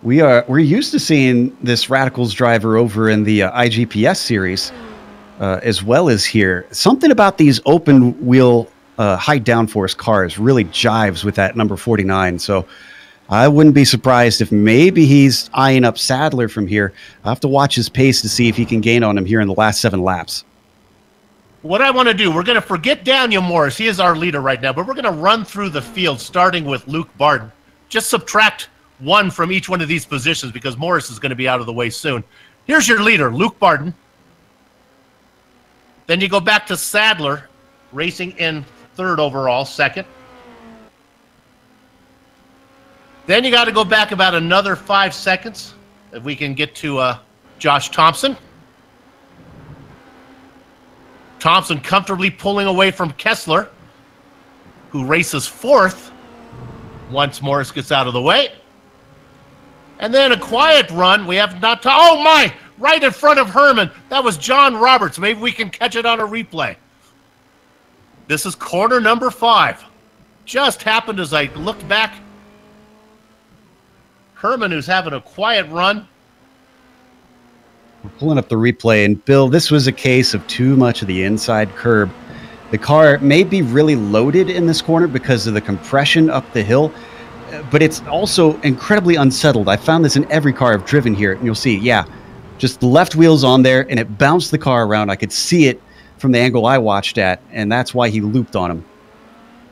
We're used to seeing this Radicals driver over in the IGPS series as well as here. Something about these open wheel high downforce cars really jives with that number 49. So I wouldn't be surprised if maybe he's eyeing up Sadler from here. I'll have to watch his pace to see if he can gain on him here in the last 7 laps. What I want to do, we're going to forget Daniel Morris. He is our leader right now, but we're going to run through the field, starting with Luke Barton. Just subtract 1 from each one of these positions because Morris is going to be out of the way soon. Here's your leader, Luke Barton. Then you go back to Sadler, racing in 3rd overall, 2nd. Then you got to go back about another 5 seconds if we can get to Josh Thompson. Thompson comfortably pulling away from Kessler, who races 4th once Morris gets out of the way. And then a quiet run. We have not... Oh, my! Right in front of Herman. That was John Roberts. Maybe we can catch it on a replay. This is corner number 5. Just happened as I looked back. Herman, who's having a quiet run. We're pulling up the replay, and Bill, this was a case of too much of the inside curb The car may be really loaded in this corner because of the compression up the hill, but it's also incredibly unsettled. I found this in every car I've driven here, and you'll see, yeah, just the left wheel's on there, and it bounced the car around. I could see it from the angle I watched at, and that's why he looped on him.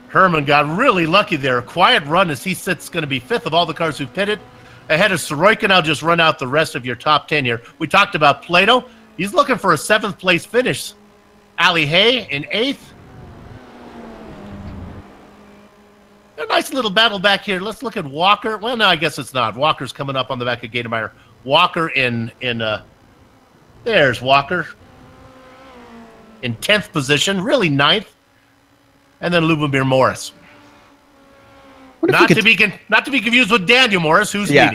Herman got really lucky there. A quiet run as he sits going to be 5th of all the cars who pitted. Ahead of Sorokin. I'll just run out the rest of your top 10 here. We talked about Plato. He's looking for a 7th place finish. Ali Hay in 8th. A nice little battle back here. Let's look at Walker. Well, no, I guess it's not. Walker's coming up on the back of Gatemeyer. Walker there's Walker in 10th position, really 9th. And then Lubomir Morris. Not to be confused with Daniel Morris, who's leading.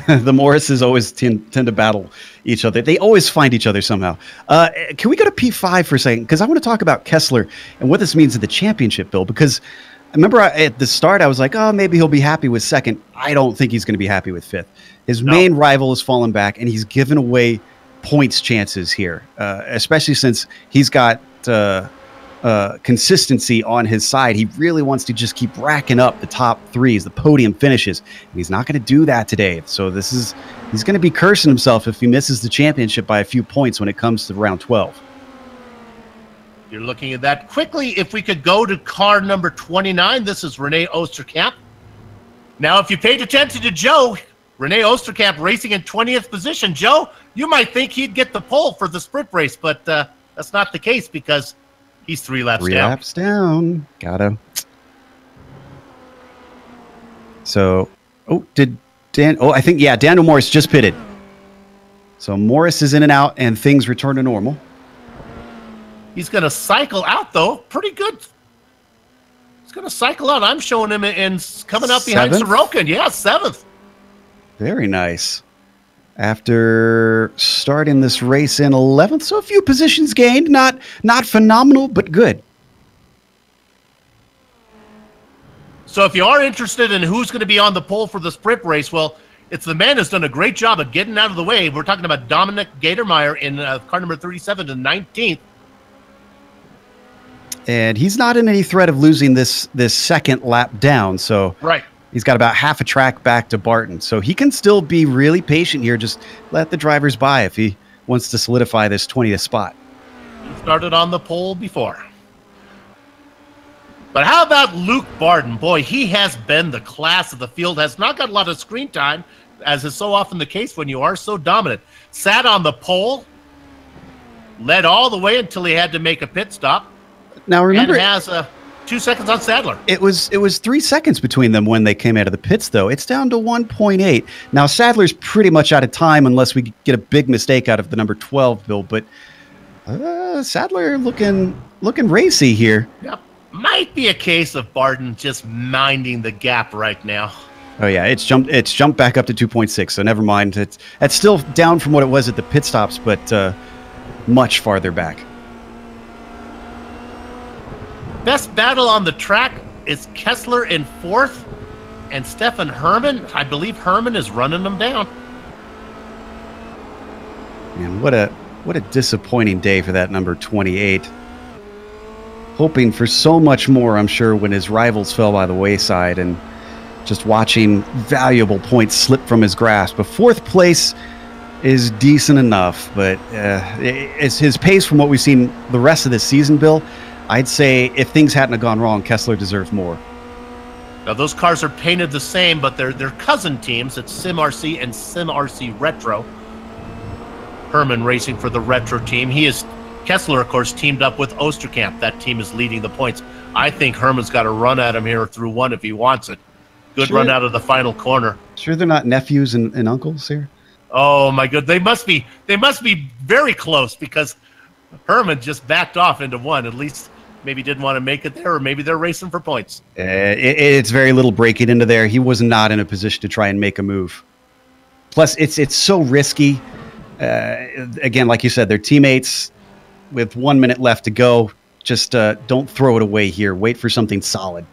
The Morrises always tend to battle each other. They always find each other somehow. Can we go to P5 for a second? Because I want to talk about Kessler and what this means in the championship, Bill. Because I remember at the start, I was like, oh, maybe he'll be happy with 2nd. I don't think he's going to be happy with 5th. His main rival has fallen back, and he's given away points chances here, especially since he's got consistency on his side. He really wants to just keep racking up the top 3s, the podium finishes, and he's not going to do that today. So he's going to be cursing himself if he misses the championship by a few points when it comes to round 12. You're looking at that quickly. If we could go to car number 29, this is Rene Oosterkamp. Now, if you paid attention to Joe, Rene Oosterkamp racing in 20th position. Joe, you might think he'd get the pole for the sprint race, but that's not the case because he's 3 laps down. 3 laps down. Gotta. So, I think, yeah, Daniel Morris just pitted. So Morris is in and out, and things return to normal. He's going to cycle out, though. Pretty good. He's going to cycle out. I'm showing him in coming up behind Sorokin. Yeah, 7th. Very nice. After starting this race in 11th, so a few positions gained. Not phenomenal, but good. So if you are interested in who's going to be on the pole for the sprint race, well, it's the man who's done a great job of getting out of the way. We're talking about Dominic Gatermeyer in car number 37 to 19th. And he's not in any threat of losing this second lap down. So right. He's got about half a track back to Barton. So he can still be really patient here. Just let the drivers by if he wants to solidify this 20th spot. He started on the pole before. But how about Luke Barton? Boy, he has been the class of the field. Has not got a lot of screen time, as is so often the case when you are so dominant. Sat on the pole. Led all the way until he had to make a pit stop. Now remember, and has 2 seconds on Sadler. It was 3 seconds between them when they came out of the pits, though. It's down to 1.8. Now Sadler's pretty much out of time unless we get a big mistake out of the number 12, Bill. But Sadler looking racy here. Yep, might be a case of Barton just minding the gap right now. Oh yeah, it's jumped back up to 2.6. So never mind. It's still down from what it was at the pit stops, but much farther back. Best battle on the track is Kessler in 4th and Stefan Herman. I believe Herman is running them down. Man, what a disappointing day for that number 28. Hoping for so much more, I'm sure, when his rivals fell by the wayside, and just watching valuable points slip from his grasp. But 4th place is decent enough, but it's his pace from what we've seen the rest of this season, Bill. I'd say if things hadn't have gone wrong, Kessler deserves more. Now, those cars are painted the same, but they're cousin teams. It's SimRC and SimRC Retro. Herman racing for the Retro team. Kessler, of course, teamed up with Oosterkamp. That team is leading the points. I think Herman's got to run at him here through 1 if he wants it. Good run out of the final corner. Sure they're not nephews and uncles here? Oh, my God. They must be very close because Herman just backed off into 1. At least maybe didn't want to make it there, or maybe they're racing for points. It's very little breaking into there. He was not in a position to try and make a move. Plus, it's so risky. Again, like you said, they're teammates with 1 minute left to go. Just don't throw it away here. Wait for something solid.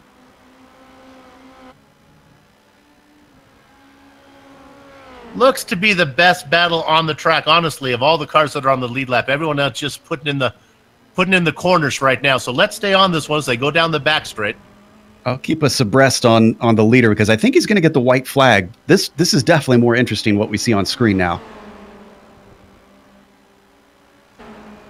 Looks to be the best battle on the track, honestly, of all the cars that are on the lead lap. Everyone else just putting in the putting in the corners right now. So let's stay on this one as they go down the back straight. I'll keep us abreast on the leader because I think he's going to get the white flag. This is definitely more interesting what we see on screen now.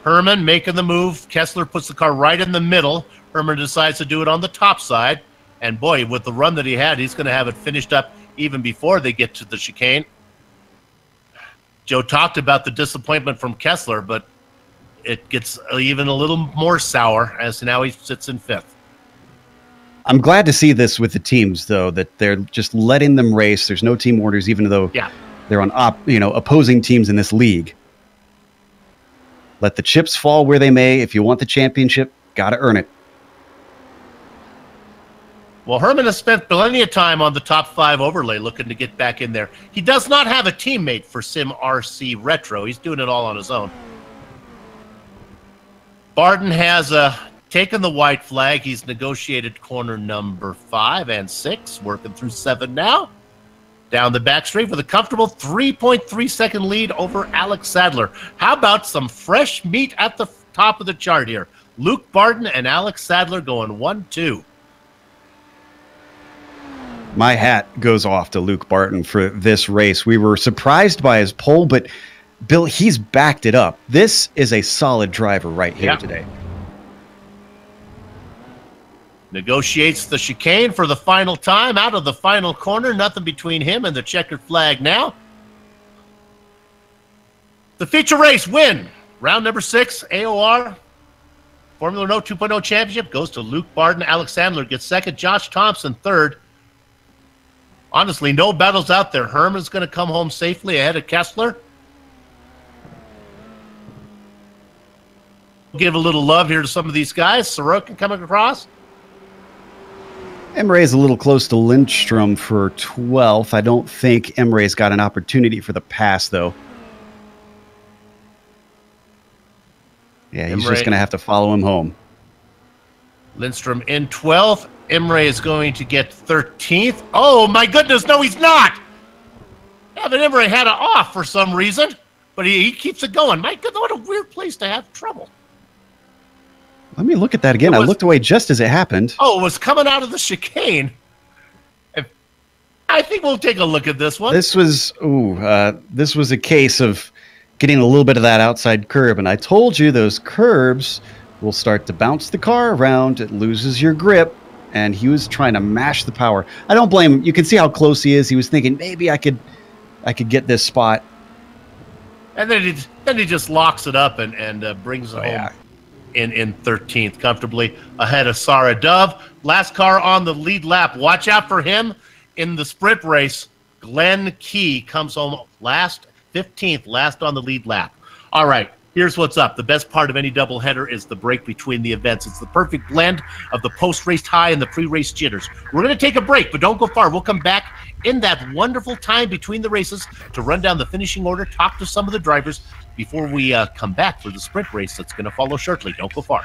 Herman making the move. Kessler puts the car right in the middle. Herman decides to do it on the top side. And boy, with the run that he had, he's going to have it finished up even before they get to the chicane. Joe talked about the disappointment from Kessler, but it gets even a little more sour as now he sits in 5th. I'm glad to see this with the teams, though, that they're just letting them race. There's no team orders, even though they're on opposing teams in this league. Let the chips fall where they may. If you want the championship, got to earn it. Well, Herman has spent plenty of time on the top 5 overlay looking to get back in there. He does not have a teammate for SimRC Retro. He's doing it all on his own. Barden has taken the white flag. He's negotiated corner number 5 and 6, working through 7 now. Down the back straight with a comfortable 3.3-second lead over Alex Sadler. How about some fresh meat at the top of the chart here? Luke Barden and Alex Sadler going 1-2. My hat goes off to Luke Barton for this race. We were surprised by his pole, but Bill, he's backed it up. This is a solid driver right here today. Negotiates the chicane for the final time out of the final corner. Nothing between him and the checkered flag now. The feature race win. Round number 6, AOR Formula Renault 2.0 championship goes to Luke Barden. Alex Sadler gets 2nd. Josh Thompson 3rd. Honestly, no battles out there. Herman's going to come home safely ahead of Kessler. Give a little love here to some of these guys. Sorokin coming across. Emre is a little close to Lindstrom for 12th. I don't think Emre's got an opportunity for the pass, though. Yeah, he's just going to have to follow him home. Lindstrom in 12th. Emre is going to get 13th. Oh, my goodness, no, he's not. Evan Emre had it off for some reason, but he keeps it going. My goodness, what a weird place to have trouble. Let me look at that again. I looked away just as it happened. Oh, it was coming out of the chicane. I think we'll take a look at this one. This was a case of getting a little bit of that outside curb, and I told you those curbs will start to bounce the car around. It loses your grip, and he was trying to mash the power. I don't blame him. You can see how close he is. He was thinking maybe I could get this spot, and then he just locks it up and brings it home in 13th, comfortably ahead of Sarah Dove. Last car on the lead lap. Watch out for him in the sprint race. Glenn Key comes home last, 15th, last on the lead lap. All right. Here's what's up. The best part of any doubleheader is the break between the events. It's the perfect blend of the post-race high and the pre-race jitters. We're going to take a break, but don't go far. We'll come back in that wonderful time between the races to run down the finishing order, talk to some of the drivers before we come back for the sprint race that's going to follow shortly. Don't go far.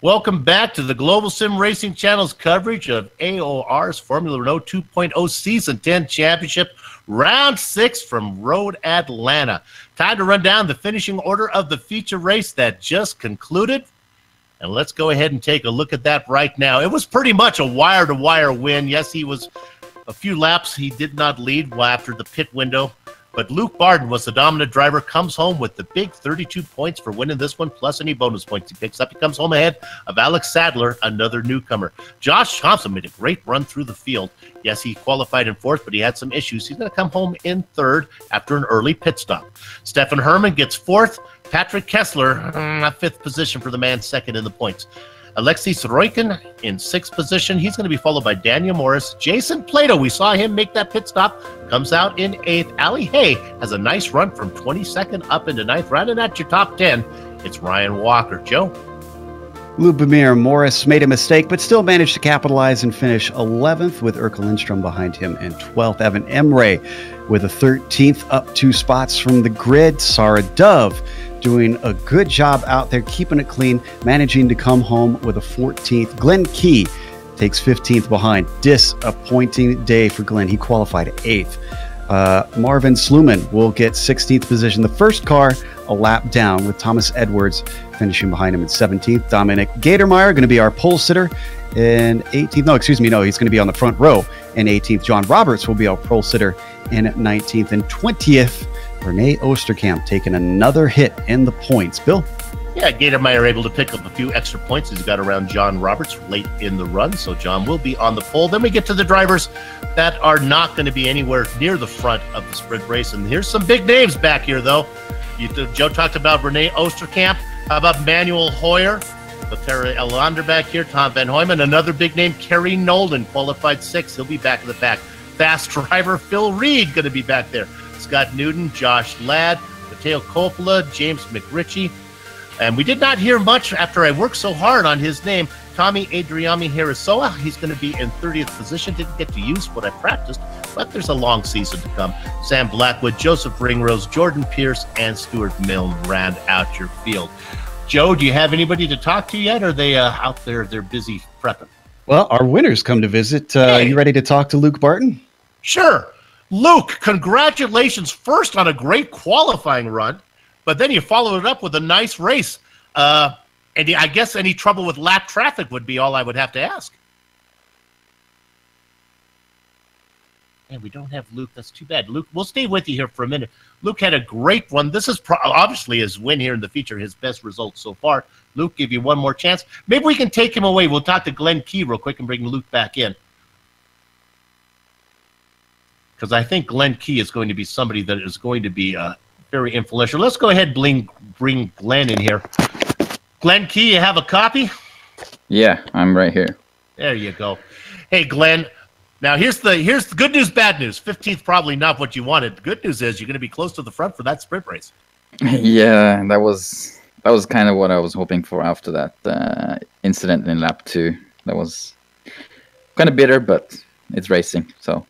Welcome back to the Global Sim Racing Channel's coverage of AOR's Formula Renault 2.0 Season 10 Championship, Round 6 from Road Atlanta. Time to run down the finishing order of the feature race that just concluded. And let's go ahead and take a look at that right now. It was pretty much a wire-to-wire win. Yes, he was a few laps. He did not lead after the pit window. But Luke Barden was the dominant driver, comes home with the big 32 points for winning this one, plus any bonus points he picks up. He comes home ahead of Alex Sadler, another newcomer. Josh Thompson made a great run through the field. Yes, he qualified in fourth, but he had some issues. He's going to come home in third after an early pit stop. Stefan Herman gets fourth. Patrick Kessler, fifth position for the man second in the points. Alexei Sorokin in sixth position. He's going to be followed by Daniel Morris. Jason Plato, we saw him make that pit stop, comes out in eighth. Ali Hay has a nice run from 22nd up into ninth. Rounding at your top 10, it's Ryan Walker. Joe? Lubomir Morris made a mistake, but still managed to capitalize and finish 11th with Urkel Lindstrom behind him in 12th. Evan Emre with a 13th, up 2 spots from the grid. Sarah Dove doing a good job out there, keeping it clean, managing to come home with a 14th. Glenn Key takes 15th behind. Disappointing day for Glenn. He qualified 8th. Marvin Sluman will get 16th position. The first car a lap down, with Thomas Edwards finishing behind him at 17th. Dominic Gatermeyer going to be our pole sitter in 18th. No, excuse me. No, he's going to be on the front row in 18th. John Roberts will be our pole sitter in 19th. And 20th, Renee Osterkamp taking another hit in the points. Bill? Yeah, Gatermeyer able to pick up a few extra points. He's got around John Roberts late in the run, so John will be on the pole. Then we get to the drivers that are not going to be anywhere near the front of the sprint race. And here's some big names back here, though. Joe talked about Renee Osterkamp. How about Manuel Hoyer? Terry Elander back here. Tom Van Hoyman, another big name. Kerry Nolden qualified 6th. He'll be back in the back. Fast driver Phil Reed going to be back there. Scott Newton, Josh Ladd, Matteo Coppola, James McRitchie. And we did not hear much after I worked so hard on his name. Tommy Adriami Hirasoa, he's going to be in 30th position. Didn't get to use what I practiced, but there's a long season to come. Sam Blackwood, Joseph Ringrose, Jordan Pierce, and Stuart Milne round out your field. Joe, do you have anybody to talk to yet? Or are they out there? They're busy prepping. Well, our winners come to visit. Hey. You ready to talk to Luke Barton? Sure. Luke, congratulations first on a great qualifying run, but then you followed it up with a nice race. And I guess any trouble with lap traffic would be all I would have to ask. And we don't have Luke. That's too bad. Luke, we'll stay with you here for a minute. Luke had a great one. This is obviously his win here in the feature, his best result so far. Luke, give you one more chance. Maybe we can take him away. We'll talk to Glenn Key real quick and bring Luke back in. Because I think Glenn Key is going to be somebody that is going to be very influential. Let's go ahead and bring Glenn in here. Glenn Key, you have a copy? Yeah, I'm right here. There you go. Hey, Glenn. Now, here's the good news, bad news. 15th, probably not what you wanted. The good news is you're going to be close to the front for that sprint race. Yeah, that was kind of what I was hoping for after that incident in lap 2. That was kind of bitter, but it's racing, so.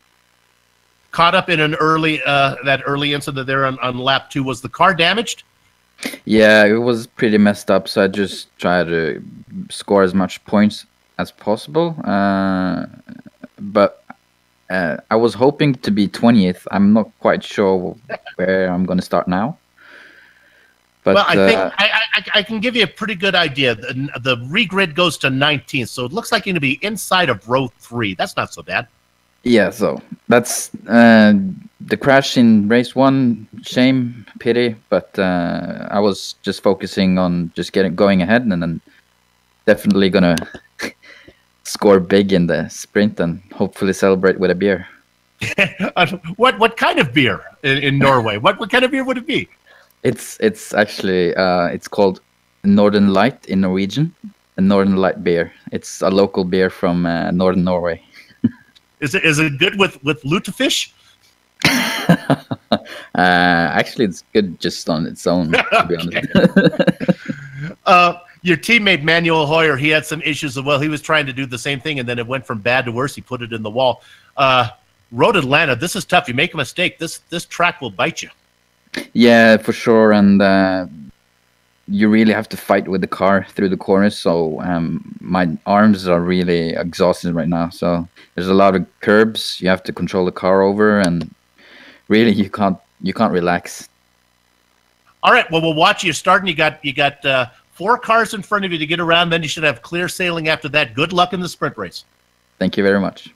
Caught up in an early that early incident there on lap 2. Was the car damaged? Yeah, it was pretty messed up, so I just tried to score as much points as possible. But I was hoping to be 20th. I'm not quite sure where I'm going to start now. But, well, I think I can give you a pretty good idea. The regrid goes to 19th, so it looks like you're going to be inside of row 3. That's not so bad. Yeah, so that's the crash in race 1. Shame, pity, but I was just focusing on just going ahead, and then definitely gonna score big in the sprint and hopefully celebrate with a beer. What kind of beer in Norway? What kind of beer would it be? It's actually it's called Northern Light in Norwegian. A Northern Light beer. It's a local beer from northern Norway. Is it good with lutefisk? Actually, it's good just on its own, to be honest. Your teammate Manuel Hoyer, he had some issues as well. He was trying to do the same thing, and then it went from bad to worse. He put it in the wall. Road Atlanta, this is tough. You make a mistake, this track will bite you. Yeah, for sure. And you really have to fight with the car through the corners. So my arms are really exhausted right now. So there's a lot of curbs you have to control the car over, and really you can't relax. All right. Well, we'll watch you starting. You got 4 cars in front of you to get around. Then you should have clear sailing after that. Good luck in the sprint race. Thank you very much.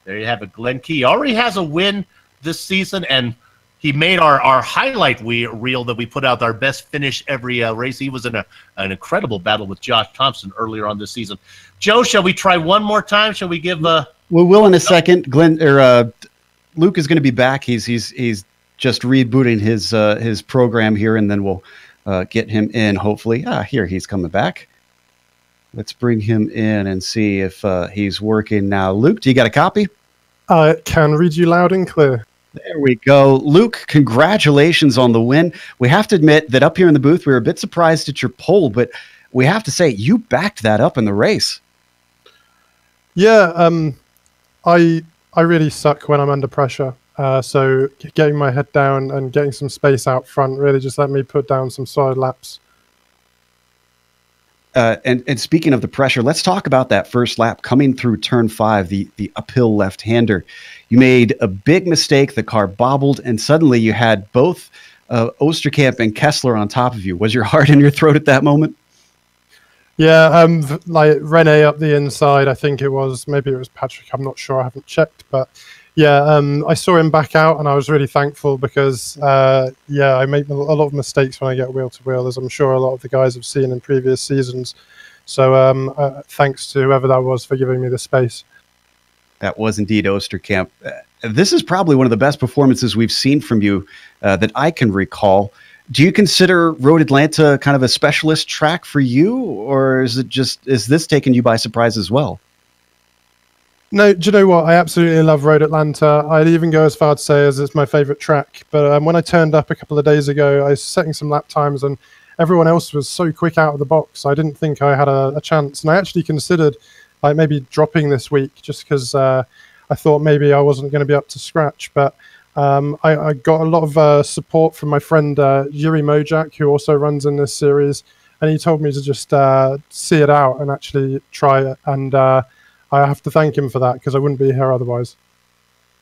There you have it. Glenn Key already has a win this season, and he made our highlight reel that we put out, our best finish every race. He was in an incredible battle with Josh Thompson earlier on this season. Joe, shall we try one more time? Shall we give? We will in a second. Glenn or Luke is going to be back. He's just rebooting his program here, and then we'll get him in. Hopefully, here he's coming back. Let's bring him in and see if he's working now. Luke, do you got a copy? I can read you loud and clear. There we go. Luke, congratulations on the win. We have to admit that up here in the booth, we were a bit surprised at your pole, but we have to say you backed that up in the race. Yeah, I really suck when I'm under pressure. So getting my head down and getting some space out front really just let me put down some solid laps. And speaking of the pressure, let's talk about that first lap coming through turn 5, the uphill left-hander. You made a big mistake. The car bobbled, and suddenly you had both Osterkamp and Kessler on top of you. Was your heart in your throat at that moment? Yeah, like Rene up the inside, I think it was. Maybe it was Patrick. I'm not sure. I haven't checked, but yeah, I saw him back out, and I was really thankful because yeah, I make a lot of mistakes when I get wheel to wheel, as I'm sure a lot of the guys have seen in previous seasons. So thanks to whoever that was for giving me the space. That was indeed Osterkamp. This is probably one of the best performances we've seen from you that I can recall. Do you consider Road Atlanta kind of a specialist track for you, or is this taking you by surprise as well? No, do you know what? I absolutely love Road Atlanta. I'd even go as far to say as it's my favorite track. But when I turned up a couple of days ago, I was setting some lap times, and everyone else was so quick out of the box. I didn't think I had a chance, and I actually considered like maybe dropping this week just because I thought maybe I wasn't going to be up to scratch. But I got a lot of support from my friend Yuri Mojak, who also runs in this series, and he told me to just see it out and actually try it. And I have to thank him for that because I wouldn't be here otherwise.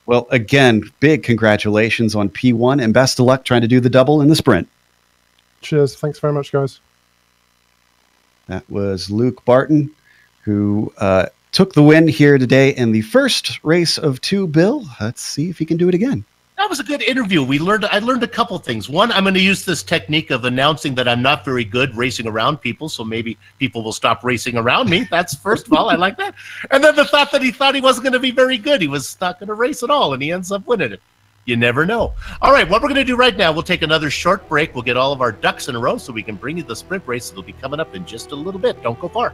Well, again, big congratulations on P1 and best of luck trying to do the double in the sprint. Cheers. Thanks very much, guys. That was Luke Barton, who took the win here today in the first race of 2. Bill, let's see if he can do it again. That was a good interview. I learned a couple things. One, I'm going to use this technique of announcing that I'm not very good racing around people, so maybe people will stop racing around me. That's, first of all, I like that. And then the thought that he thought he wasn't going to be very good. He was not going to race at all, and he ends up winning it. You never know. All right, what we're going to do right now, we'll take another short break. We'll get all of our ducks in a row so we can bring you the sprint race that'll be coming up in just a little bit. Don't go far.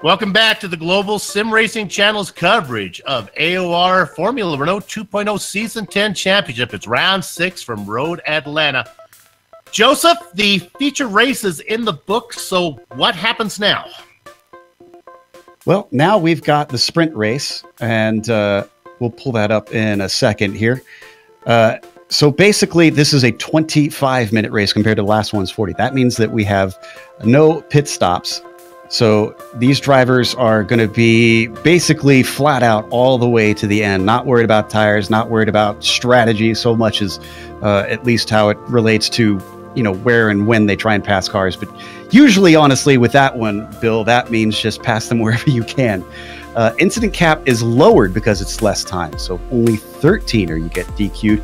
Welcome back to the Global Sim Racing Channel's coverage of AOR Formula Renault 2.0 Season 10 Championship. It's round 6 from Road Atlanta. Joseph, the feature race is in the book, so what happens now? Well, now we've got the sprint race, and we'll pull that up in a second here. So basically, this is a 25-minute race compared to the last one's 40. That means that we have no pit stops. So these drivers are going to be basically flat out all the way to the end, not worried about tires, not worried about strategy so much as at least how it relates to, you know, where and when they try and pass cars. But usually, honestly, with that one, Bill, that means just pass them wherever you can. Incident cap is lowered because it's less time. So only 13 or you get DQ'd.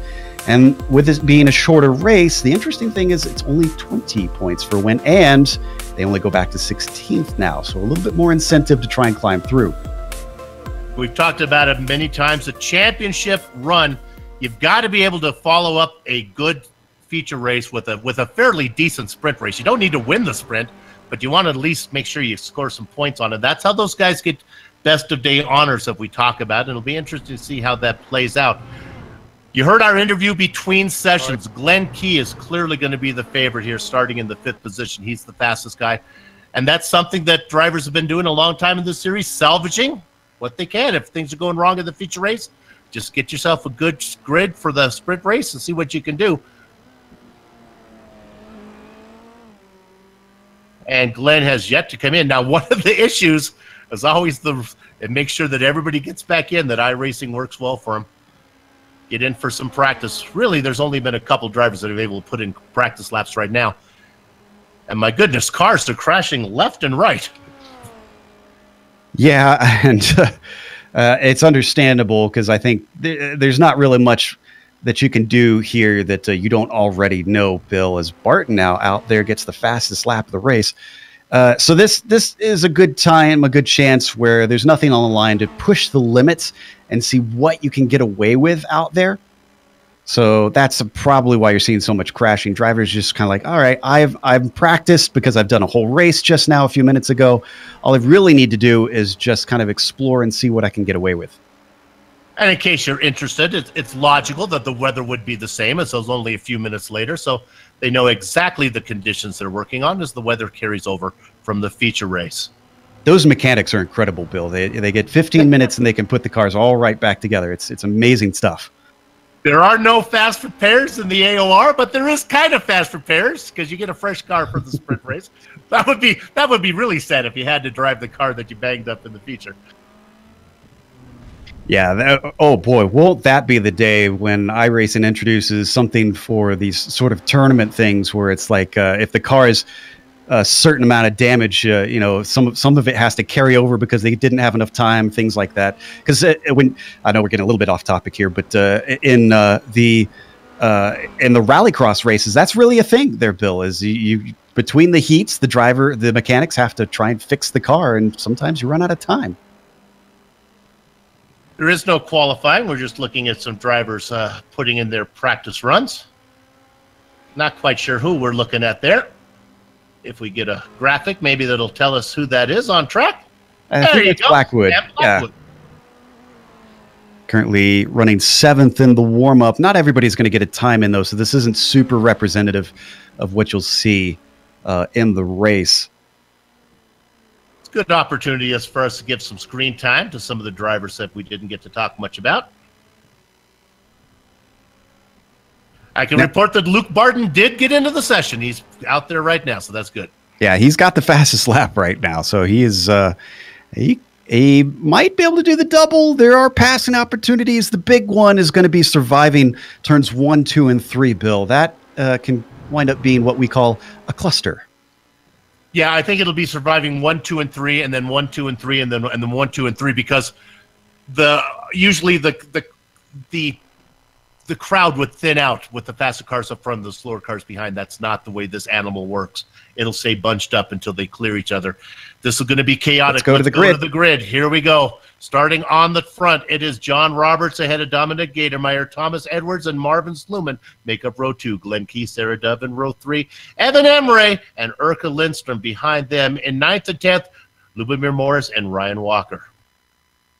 And with this being a shorter race, the interesting thing is it's only 20 points for win, and they only go back to 16th now. So a little bit more incentive to try and climb through. We've talked about it many times. A championship run, you've got to be able to follow up a good feature race with a fairly decent sprint race. You don't need to win the sprint, but you want to at least make sure you score some points on it. That's how those guys get best of day honors that we talk about, and it'll be interesting to see how that plays out. You heard our interview between sessions. Glenn Key is clearly going to be the favorite here, starting in the 5th position. He's the fastest guy. And that's something that drivers have been doing a long time in this series, salvaging what they can. If things are going wrong in the feature race, just get yourself a good grid for the sprint race and see what you can do. And Glenn has yet to come in. Now, one of the issues is always and make sure that everybody gets back in, that iRacing works well for him. Get in for some practice. Really, there's only been a couple drivers that are able to put in practice laps right now. And my goodness, cars are crashing left and right. Yeah, and it's understandable because I think there's not really much that you can do here that you don't already know, Bill, as Barton now out there gets the fastest lap of the race. So this is a good time, a good chance where there's nothing on the line to push the limits and see what you can get away with out there. So that's probably why you're seeing so much crashing. Drivers just kind of like, all right, I've practiced because I've done a whole race just now a few minutes ago. All I really need to do is just kind of explore and see what I can get away with. And in case you're interested, it's logical that the weather would be the same as those only a few minutes later. So they know exactly the conditions they're working on as the weather carries over from the feature race. Those mechanics are incredible, Bill. They get 15 minutes and they can put the cars all right back together. It's amazing stuff. There are no fast repairs in the AOR, but there is kind of fast repairs because you get a fresh car for the sprint race. That would be really sad if you had to drive the car that you banged up in the feature. Yeah. Oh boy, won't that be the day when iRacing introduces something for these sort of tournament things where it's like if the car is a certain amount of damage, you know, some of it has to carry over because they didn't have enough time, things like that. Because when I know we're getting a little bit off topic here, but in the rallycross races, that's really a thing there, Bill. Is you between the heats, the mechanics have to try and fix the car, and sometimes you run out of time. There is no qualifying. We're just looking at some drivers putting in their practice runs. Not quite sure who we're looking at there. If we get a graphic, maybe that'll tell us who that is on track. I think it's Blackwood. Yeah. Currently running 7th in the warm-up. Not everybody's going to get a time in, though, so this isn't super representative of what you'll see in the race. It's a good opportunity for us to give some screen time to some of the drivers that we didn't get to talk much about. I can report that Luke Barton did get into the session. He's out there right now, so that's good. Yeah, he's got the fastest lap right now, so he is he might be able to do the double. There are passing opportunities. The big one is going to be surviving turns 1, 2, and 3, Bill. That can wind up being what we call a cluster. Yeah, I think it'll be surviving 1, 2, and 3, and then 1, 2, and 3, and then 1, 2, and 3, because usually the crowd would thin out with the faster cars up front and the slower cars behind. That's not the way this animal works. It'll stay bunched up until they clear each other. This is going to be chaotic. Let's go to the grid. Go to the grid. Here we go. Starting on the front, it is John Roberts ahead of Dominic Gatermeyer. Thomas Edwards and Marvin Sluman make up row 2. Glenn Key, Sarah Dove in row 3. Evan Emre and Urka Lindstrom behind them. In 9th and 10th, Lubomir Morris and Ryan Walker.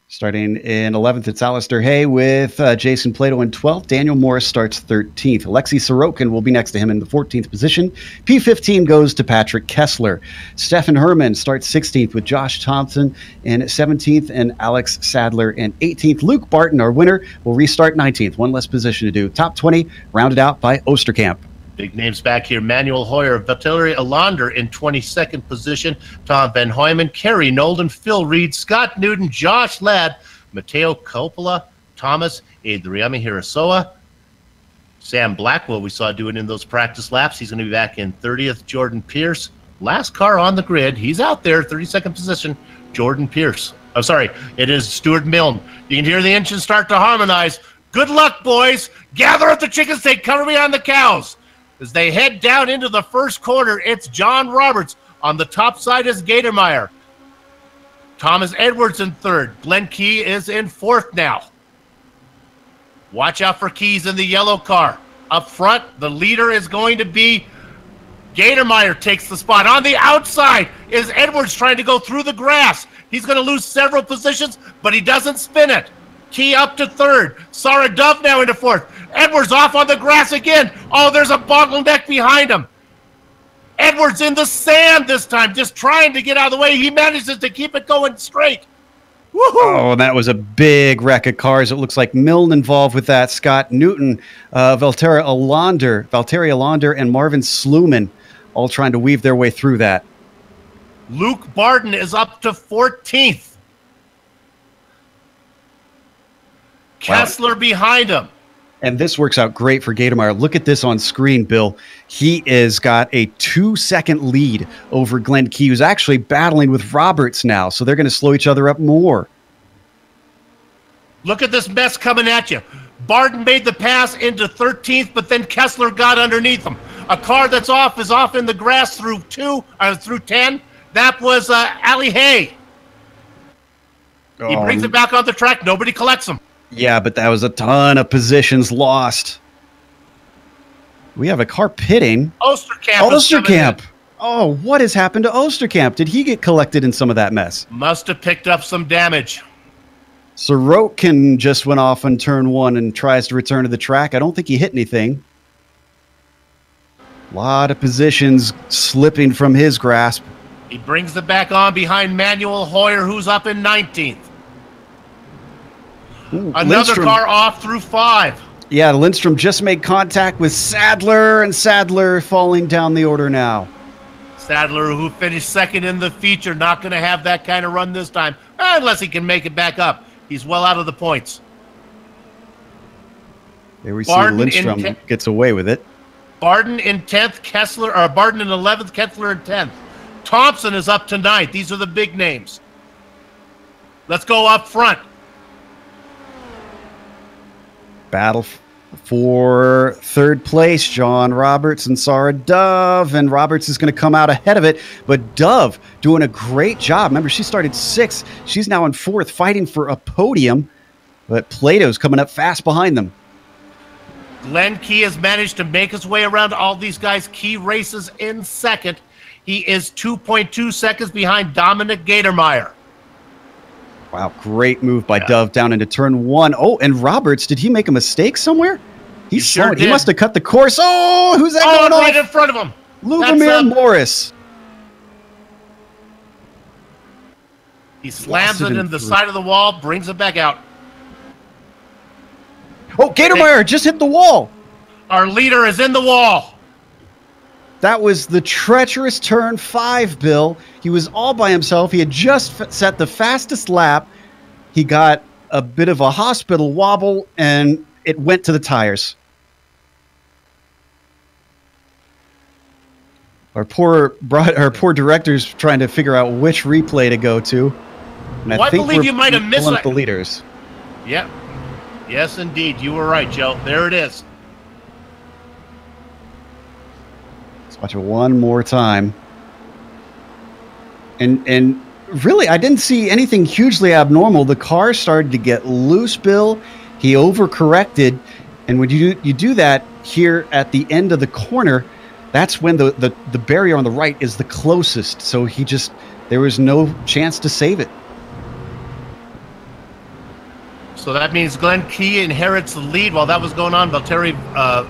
Starting in 11th, it's Alistair Hay with Jason Plato in 12th. Daniel Morris starts 13th. Alexei Sorokin will be next to him in the 14th position. P15 goes to Patrick Kessler. Stefan Herman starts 16th with Josh Thompson in 17th and Alex Sadler in 18th. Luke Barton, our winner, will restart 19th. One less position to do. Top 20 rounded out by Osterkamp. Big names back here. Manuel Hoyer, Valtteri Alander in 22nd position. Tom Van Hoyman, Kerry Nolden, Phil Reed, Scott Newton, Josh Ladd, Matteo Coppola, Thomas, Adriana Hirasoa, Sam Blackwell we saw doing in those practice laps. He's going to be back in 30th. Jordan Pierce, last car on the grid. He's out there, 32nd position. Jordan Pierce. Oh, sorry, it is Stuart Milne. You can hear the engine start to harmonize. Good luck, boys. Gather at the chicken steak. Cover me on the cows. As they head down into the first corner, it's John Roberts. On the top side is Gatermeyer. Thomas Edwards in 3rd. Glenn Key is in 4th now. Watch out for Keys in the yellow car. Up front, the leader is going to be Gatermeyer takes the spot. On the outside is Edwards trying to go through the grass. He's going to lose several positions, but he doesn't spin it. Key up to 3rd. Sarah Dove now into 4th. Edwards off on the grass again. Oh, there's a bottleneck behind him. Edwards in the sand this time, just trying to get out of the way. He manages to keep it going straight. Woohoo! Oh, that was a big wreck of cars. It looks like Milne involved with that. Scott Newton, Valtteri Alander, and Marvin Sluman all trying to weave their way through that. Luke Barton is up to 14th. Kessler behind him. And this works out great for Gatermeyer. Look at this on screen, Bill. He has got a 2-second lead over Glenn Key, who's actually battling with Roberts now, so they're going to slow each other up more. Look at this mess coming at you. Barton made the pass into 13th, but then Kessler got underneath him. A car that's off is off in the grass through 10. That was Ali Hay. He brings it back on the track. Nobody collects him. Yeah, but that was a ton of positions lost. We have a car pitting. Osterkamp. Oh, what has happened to Osterkamp? Did he get collected in some of that mess? Must have picked up some damage. Sorokin just went off on turn 1 and tries to return to the track. I don't think he hit anything. A lot of positions slipping from his grasp. He brings it back on behind Manuel Hoyer, who's up in 19th. Ooh, Another Lindstrom. car off through 5. Yeah, Lindstrom just made contact with Sadler, and Sadler falling down the order now. Sadler, who finished 2nd in the feature, not going to have that kind of run this time, unless he can make it back up. He's well out of the points. There we see Lindstrom gets away with it. Barton in 10th, Barton in 11th, Kessler in 10th. Thompson is up to 9th. These are the big names. Let's go up front. Battle for 3rd place, John Roberts and Sarah Dove, and Roberts is going to come out ahead of it, but Dove doing a great job. Remember, she started 6th. She's now in 4th, fighting for a podium, but Plato's coming up fast behind them. Glenn Key has managed to make his way around all these guys. Key races in 2nd. He is 2.2 seconds behind Dominic Gatermeyer. Wow, great move by Dove down into turn 1. Oh, and Roberts, did he make a mistake somewhere? He must have cut the course. Oh, who's that going right off? in front of him. Lubomir Morris. He slams it in the side of the wall, brings it back out. Oh, Gatermeyer just hit the wall. Our leader is in the wall. That was the treacherous turn 5, Bill. He was all by himself. He had just set the fastest lap. He got a bit of a hospital wobble, and it went to the tires. Our poor director's trying to figure out which replay to go to. And I believe you might have missed the leaders. Yep. Yes, indeed. You were right, Joe. There it is. Let's watch it one more time. And really, I didn't see anything hugely abnormal. The car started to get loose, Bill. He overcorrected. And when you do that here at the end of the corner, that's when the barrier on the right is the closest. So there was no chance to save it. So that means Glenn Key inherits the lead. While that was going on, Valtteri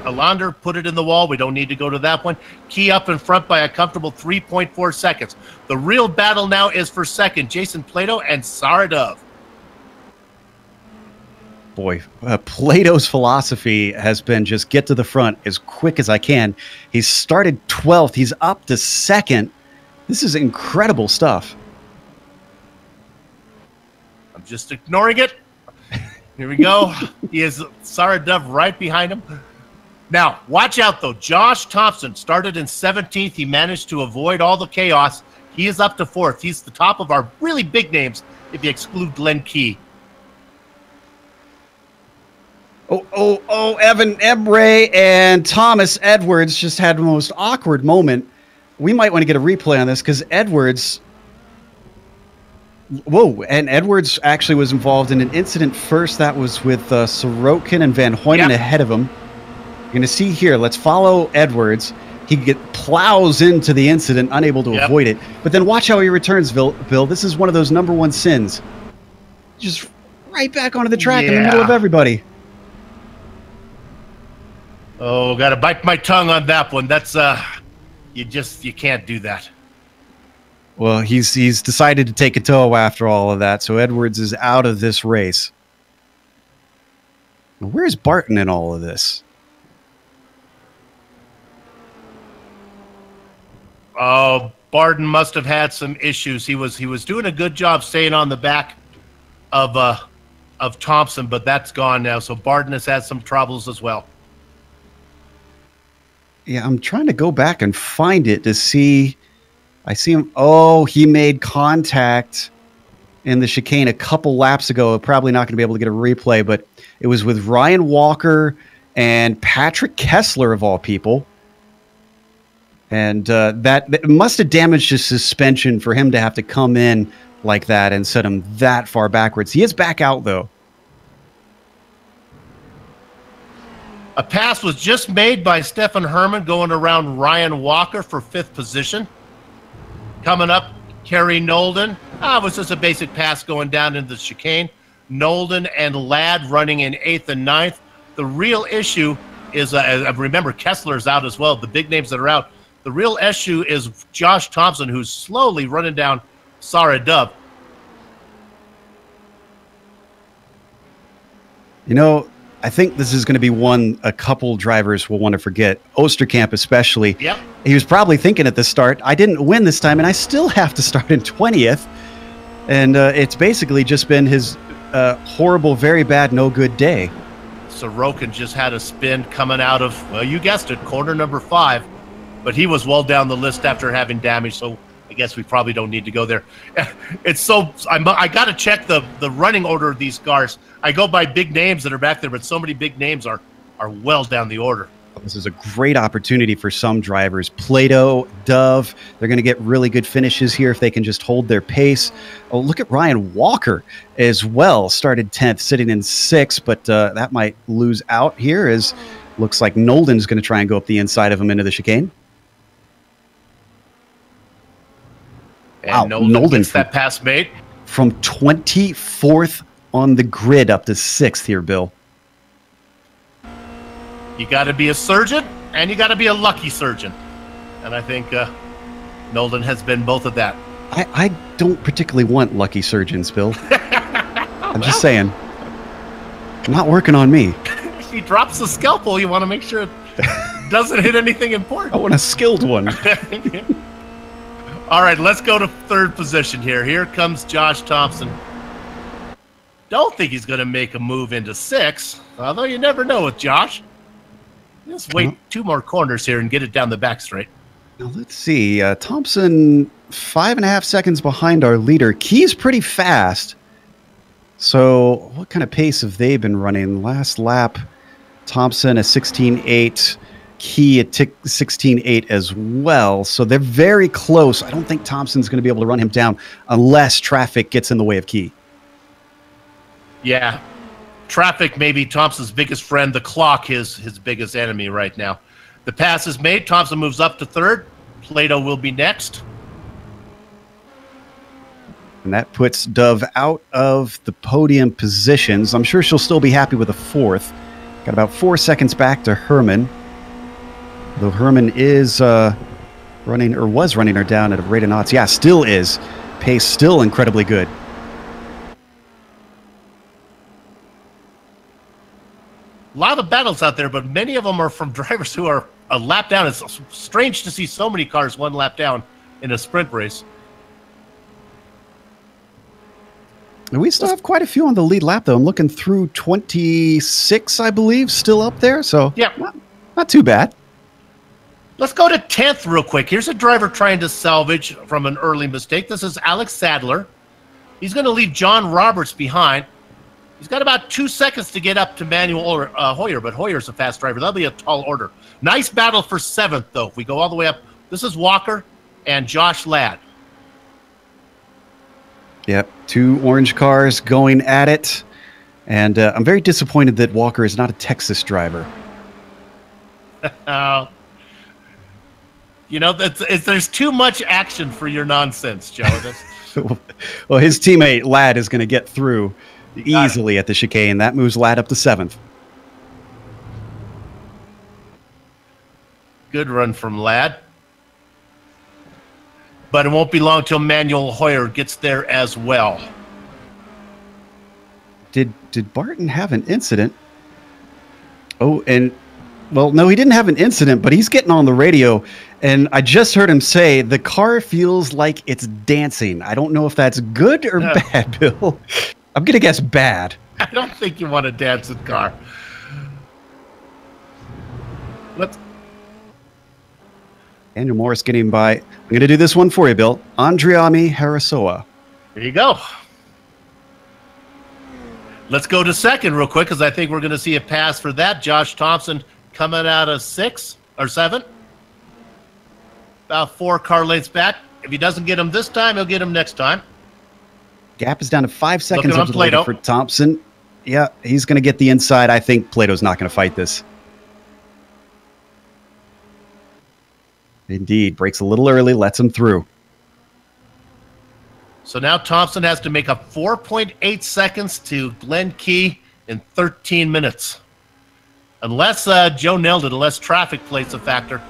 Alander put it in the wall. We don't need to go to that one. Key up in front by a comfortable 3.4 seconds. The real battle now is for second. Jason Plato and Saradov. Boy, Plato's philosophy has been just get to the front as quick as I can. He's started 12th. He's up to second. This is incredible stuff. I'm just ignoring it. Here we go. He is Saradov right behind him. Now, watch out, though. Josh Thompson started in 17th. He managed to avoid all the chaos. He is up to 4th. He's the top of our really big names if you exclude Glenn Key. Evan Ebre and Thomas Edwards just had the most awkward moment. We might want to get a replay on this because Edwards... Whoa, and Edwards actually was involved in an incident first. That was with Sorokin and Van Hoynen ahead of him. You're going to see here, let's follow Edwards. He plows into the incident, unable to avoid it. But then watch how he returns, Bill. This is one of those number one sins. Just right back onto the track in the middle of everybody. Oh, got to bite my tongue on that one. That's, you can't do that. Well, he's decided to take a tow after all of that, so Edwards is out of this race. Where's Barton in all of this? Oh, Barton must have had some issues. He was doing a good job staying on the back of Thompson, but that's gone now. So Barton has had some troubles as well. Yeah, I'm trying to go back and find it to see. I see him. Oh, he made contact in the chicane a couple laps ago. Probably not going to be able to get a replay, but it was with Ryan Walker and Patrick Kessler, of all people. And that must have damaged his suspension for him to have to come in like that and set him that far backwards. He is back out, though. A pass was just made by Stefan Herman going around Ryan Walker for 5th position. Coming up, Kerry Nolden. It was just a basic pass going down into the chicane. Nolden and Ladd running in 8th and 9th. The real issue is, remember, Kessler's out as well, the big names that are out. The real issue is Josh Thompson, who's slowly running down Saradov. You know, I think this is going to be one a couple drivers will want to forget. Osterkamp especially. Yep. He was probably thinking at the start, I didn't win this time, and I still have to start in 20th. And it's basically just been his horrible, very bad, no good day. Sorokin just had a spin coming out of, well, you guessed it, corner number 5. But he was well down the list after having damage, so I guess we probably don't need to go there. It's so, I got to check the running order of these cars. I go by big names that are back there, but so many big names are well down the order. This is a great opportunity for some drivers. Plato, Dove, they're going to get really good finishes here if they can just hold their pace. Oh, look at Ryan Walker as well. Started 10th, sitting in 6th, but that might lose out here as looks like Nolden's going to try and go up the inside of him into the chicane. And wow, Nolden gets that pass made. From 24th on the grid up to 6th here, Bill. You got to be a surgeon, and you got to be a lucky surgeon. And I think Nolden has been both of that. I don't particularly want lucky surgeons, Bill. I'm just saying. Not working on me. If he drops the scalpel, you want to make sure it doesn't hit anything important. I want a skilled one. All right, let's go to 3rd position here. Here comes Josh Thompson. Don't think he's going to make a move into 6, although you never know with Josh. Just wait 2 more corners here and get it down the back straight. Now let's see. Thompson 5.5 seconds behind our leader. Key's pretty fast. So what kind of pace have they been running? Last lap, Thompson a 16.8. Key at 16.8 as well. So they're very close. I don't think Thompson's going to be able to run him down unless traffic gets in the way of Key. Yeah. Traffic may be Thompson's biggest friend. The clock his biggest enemy right now. The pass is made. Thompson moves up to third. Plato will be next. And that puts Dove out of the podium positions. I'm sure she'll still be happy with a fourth. Got about 4 seconds back to Herman. Though Herman is running, or was running her down at a rate of knots. Yeah, still is. Pace still incredibly good. A lot of battles out there, but many of them are from drivers who are a lap down. It's strange to see so many cars one lap down in a sprint race. And we still have quite a few on the lead lap, though. I'm looking through 26, I believe, still up there. So yeah, not too bad. Let's go to 10th real quick. Here's a driver trying to salvage from an early mistake. This is Alex Sadler. He's going to leave John Roberts behind. He's got about 2 seconds to get up to Manuel Hoyer, but Hoyer's a fast driver. That'll be a tall order. Nice battle for 7th, though. If we go all the way up, this is Walker and Josh Ladd. Yep, 2 orange cars going at it. And I'm very disappointed that Walker is not a Texas driver. You know, there's too much action for your nonsense, Joe. Well, his teammate Ladd is going to get through easily at the chicane. That moves Ladd up to 7th. Good run from Ladd. But it won't be long till Manuel Hoyer gets there as well. Did Barton have an incident? Oh, and well, no, he didn't have an incident, but he's getting on the radio, and I just heard him say the car feels like it's dancing. I don't know if that's good or bad, Bill. I'm going to guess bad. I don't think you want a dancing car. Daniel Morris getting by. I'm going to do this one for you, Bill. Andriami Harasoa. There you go. Let's go to 2nd real quick, because I think we're going to see a pass for that. Josh Thompson coming out of 6 or 7. About 4 car lengths back. If he doesn't get him this time, he'll get him next time. Gap is down to 5 seconds on Plato for Thompson. Yeah, he's going to get the inside. I think Plato's not going to fight this. Indeed, breaks a little early, lets him through. So now Thompson has to make up 4.8 seconds to Glenn Key in 13 minutes. Unless Joe nailed it, unless traffic plays a factor.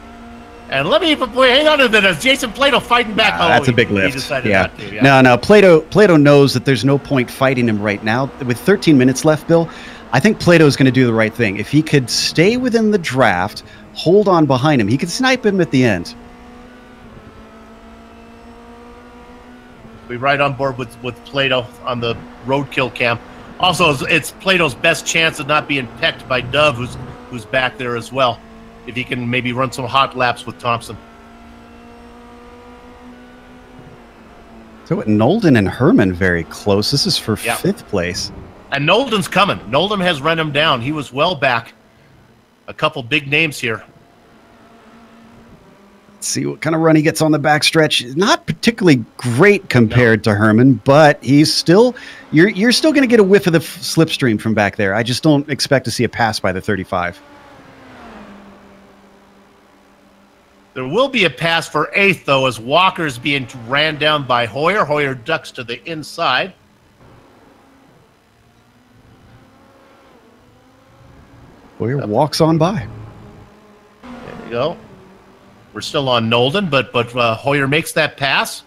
And let me hang on to that. Jason Plato fighting back. That's a big lift. He decided not to, No, Plato knows that there's no point fighting him right now. With 13 minutes left, Bill, I think Plato's going to do the right thing. If he could stay within the draft, hold on behind him, he could snipe him at the end. We're right on board with Plato on the roadkill cam. Also, it's Plato's best chance of not being pecked by Dove, who's back there as well, if he can maybe run some hot laps with Thompson. So Nolden and Herman very close. This is for 5th place. And Nolden's coming. Nolden has run him down. He was well back. A couple big names here. Let's see what kind of run he gets on the backstretch. Not particularly great compared to Herman, but he's still, you're still going to get a whiff of the slipstream from back there. I just don't expect to see a pass by the 35. There will be a pass for 8th, though, as Walker's being ran down by Hoyer. Hoyer ducks to the inside. Hoyer walks on by. There you go. We're still on Nolden, but Hoyer makes that pass.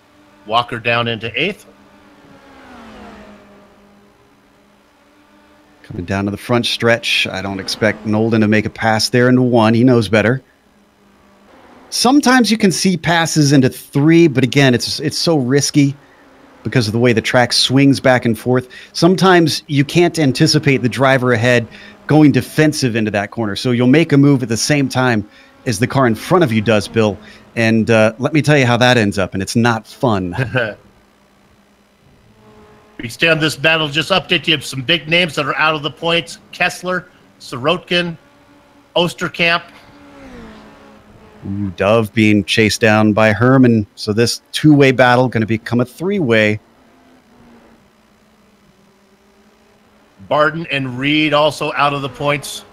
Walker down into 8th. Coming down to the front stretch. I don't expect Nolden to make a pass there into 1. He knows better. Sometimes you can see passes into 3, but again, it's so risky because of the way the track swings back and forth. Sometimes you can't anticipate the driver ahead going defensive into that corner. So you'll make a move at the same time as the car in front of you does, Bill. And let me tell you how that ends up, and it's not fun. We stay on this battle. Just update you some big names that are out of the points. Kessler, Sirotkin, Osterkamp. Ooh, Dove being chased down by Herman. So this two-way battle going to become a three-way. Barton and Reed also out of the points.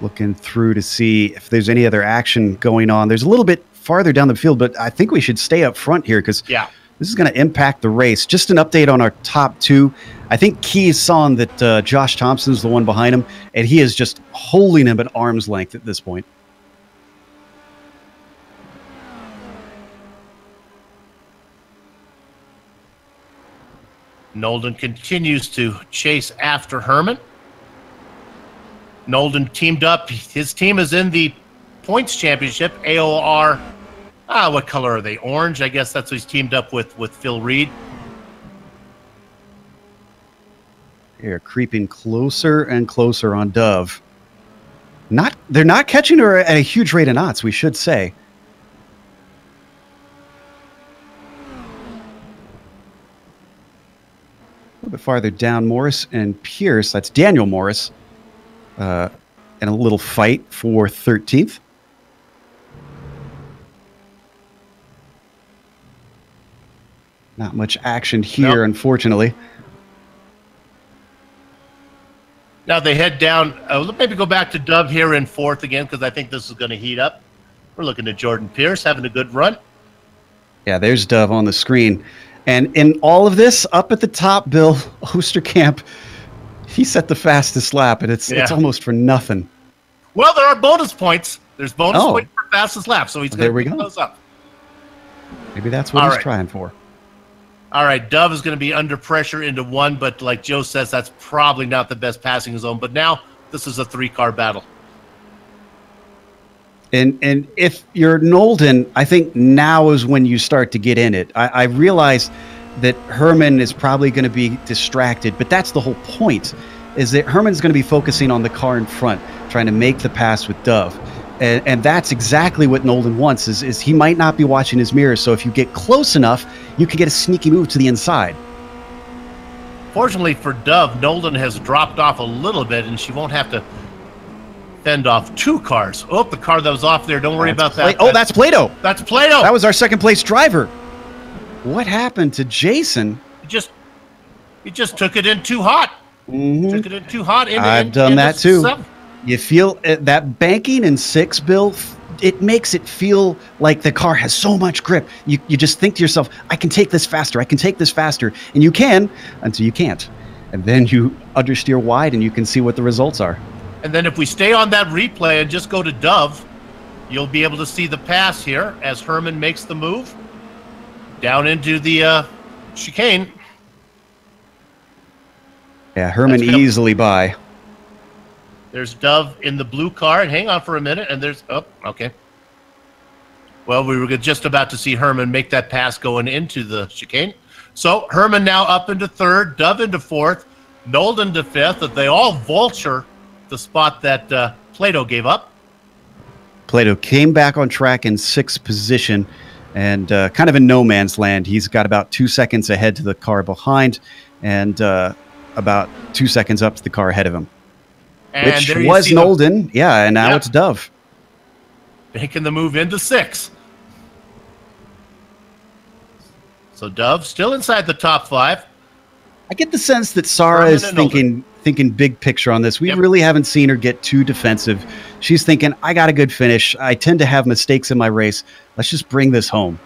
Looking through to see if there's any other action going on. There's a little bit farther down the field, but I think we should stay up front here because this is going to impact the race. Just an update on our top two. I think Key saw that Josh Thompson's the one behind him, and he is just holding him at arm's length at this point. Nolden continues to chase after Herman. Nolden teamed up. His team is in the points championship. AOR, what color are they? Orange. I guess that's what he's teamed up with Phil Reed. They're creeping closer and closer on Dove. They're not catching her at a huge rate of knots, we should say. A little bit farther down, Morris and Pierce. That's Daniel Morris. And a little fight for 13th. Not much action here, unfortunately. Now they head down. Maybe go back to Dove here in 4th again because I think this is going to heat up. We're looking at Jordan Pierce having a good run. Yeah, there's Dove on the screen. And in all of this, up at the top, Bill Osterkamp, he set the fastest lap, and it's almost for nothing. Well, there are bonus points. There's bonus points for fastest lap, so he's going to pick those up. Maybe that's what he's trying for. All right, Dove is going to be under pressure into 1, but like Joe says, that's probably not the best passing zone. But now this is a 3-car battle. And if you're Nolden, I think now is when you start to get in it. I realize that Herman is probably going to be distracted, but that's the whole point, is that Herman's going to be focusing on the car in front, trying to make the pass with Dove. And that's exactly what Nolden wants, is he might not be watching his mirror, so if you get close enough, you can get a sneaky move to the inside. Fortunately for Dove, Nolden has dropped off a little bit, and she won't have to fend off 2 cars. Oh, the car that was off there, don't worry about that. Oh, that's Plato. That's Plato. That was our second place driver. What happened to Jason? He just took it in too hot. Took it in too hot. I've done that too. You feel that banking in 6, Bill, it makes it feel like the car has so much grip. You just think to yourself, I can take this faster. I can take this faster. And you can until you can't. And then you understeer wide and you can see what the results are. And then if we stay on that replay and just go to Dove, you'll be able to see the pass here as Herman makes the move down into the chicane. Yeah, Herman easily by. There's Dove in the blue car, and hang on for a minute, and there's, okay. Well, we were just about to see Herman make that pass going into the chicane. So Herman now up into 3rd, Dove into 4th, Nolden to 5th. They all vulture the spot that Plato gave up. Plato came back on track in 6th position and kind of in no man's land. He's got about 2 seconds ahead to the car behind and about 2 seconds up to the car ahead of him. And which was Nolden. Yeah, and now it's Dove. Making the move into 6. So Dove still inside the top 5. I get the sense that Sarah is thinking big picture on this. We really haven't seen her get too defensive. She's thinking, I got a good finish. I tend to have mistakes in my race. Let's just bring this home.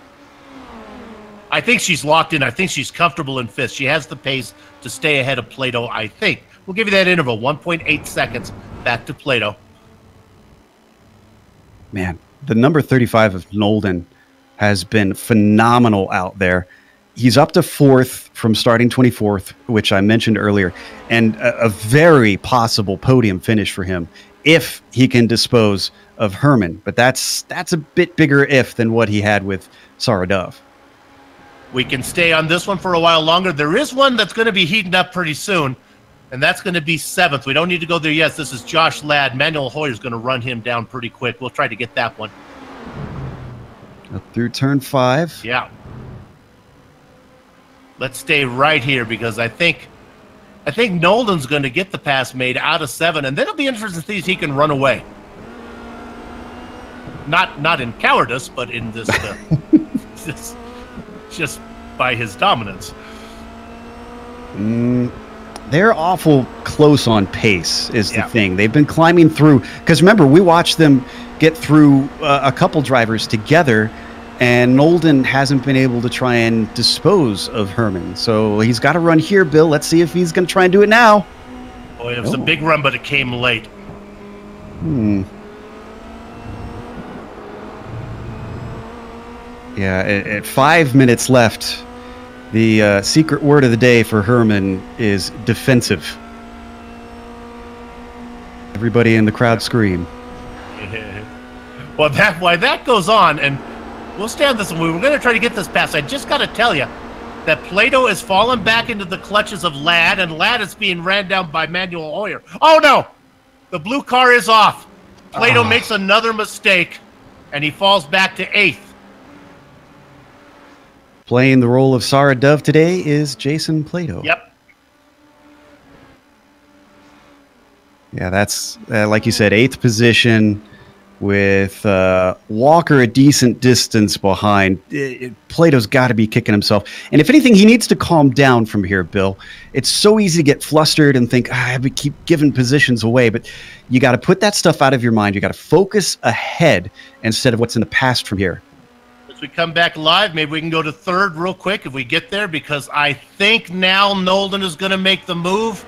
I think she's locked in. I think she's comfortable in 5th. She has the pace to stay ahead of Plato, I think. We'll give you that interval, 1.8 seconds back to Plato. Man, the number 35 of Nolden has been phenomenal out there. He's up to 4th from starting 24th, which I mentioned earlier, and a very possible podium finish for him if he can dispose of Herman. But that's a bit bigger if than what he had with Sarah Dove. We can stay on this one for a while longer. There is one that's going to be heating up pretty soon, and that's going to be 7th. We don't need to go there yet. This is Josh Ladd. Manuel Hoyer's going to run him down pretty quick. We'll try to get that one. Up through turn 5. Yeah. Let's stay right here because I think I think Nolan's going to get the pass made out of 7, and then it'll be interesting to see if he can run away. Not in cowardice, but in this, this just by his dominance. They're awful close on pace is the thing. They've been climbing through, because remember, we watched them get through a couple drivers together, and Nolden hasn't been able to try and dispose of Herman. So he's got to run here, Bill. Let's see if he's going to try and do it now. Boy, it was a big run, but it came late. Yeah, at 5 minutes left, the secret word of the day for Herman is defensive. Everybody in the crowd scream. Well, why that goes on, and we'll stay on this one. We were going to try to get this pass. I just got to tell you that Plato is falling back into the clutches of Ladd, and Ladd is being ran down by Manuel Hoyer. Oh, no! The blue car is off. Plato makes another mistake, and he falls back to 8th. Playing the role of Sarah Dove today is Jason Plato. Yep. Yeah, that's, like you said, 8th position with Walker a decent distance behind. Plato's got to be kicking himself. And if anything, he needs to calm down from here, Bill. It's so easy to get flustered and think, I keep giving positions away. But you got to put that stuff out of your mind. You got to focus ahead instead of what's in the past from here. As we come back live, maybe we can go to 3rd real quick if we get there, because I think now Nolden is going to make the move.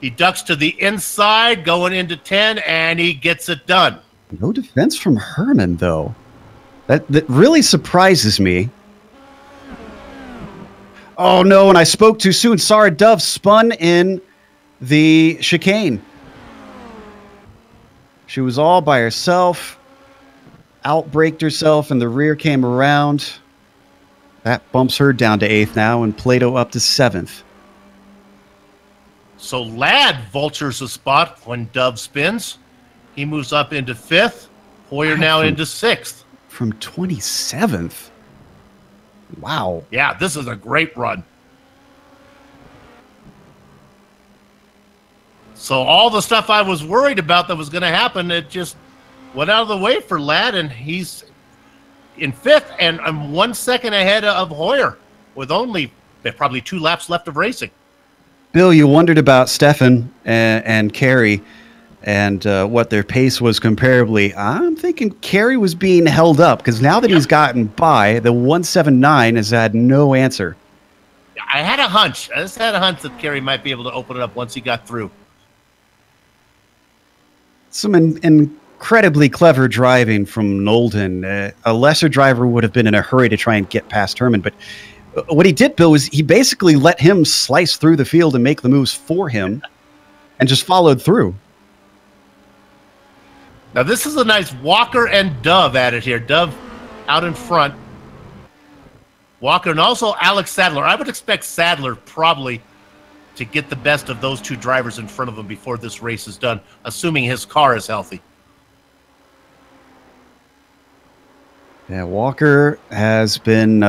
He ducks to the inside, going into 10, and he gets it done. No defense from Herman, though. That really surprises me. Oh, no, and I spoke too soon. Sarah Dove spun in the chicane. She was all by herself. Outbraked herself, and the rear came around. That bumps her down to 8th now, and Plato up to 7th. So Ladd vultures a spot when Dove spins. He moves up into 5th. Hoyer now into 6th. From 27th? Wow. Yeah, this is a great run. So all the stuff I was worried about that was going to happen, it just went out of the way for Ladd, and he's in 5th and 1 second ahead of Hoyer with only probably 2 laps left of racing. Bill, you wondered about Stefan and Kerry and what their pace was comparably. I'm thinking Kerry was being held up, because now that he's gotten by, the 179 has had no answer. I had a hunch. I just had a hunch that Kerry might be able to open it up once he got through. Some incredibly clever driving from Nolden. A lesser driver would have been in a hurry to try and get past Herman, but what he did, Bill, was he basically let him slice through the field and make the moves for him and just followed through. Now, this is a nice Walker and Dove at it here. Dove out in front. Walker and also Alex Sadler. I would expect Sadler probably to get the best of those 2 drivers in front of him before this race is done, assuming his car is healthy. Yeah, Walker has been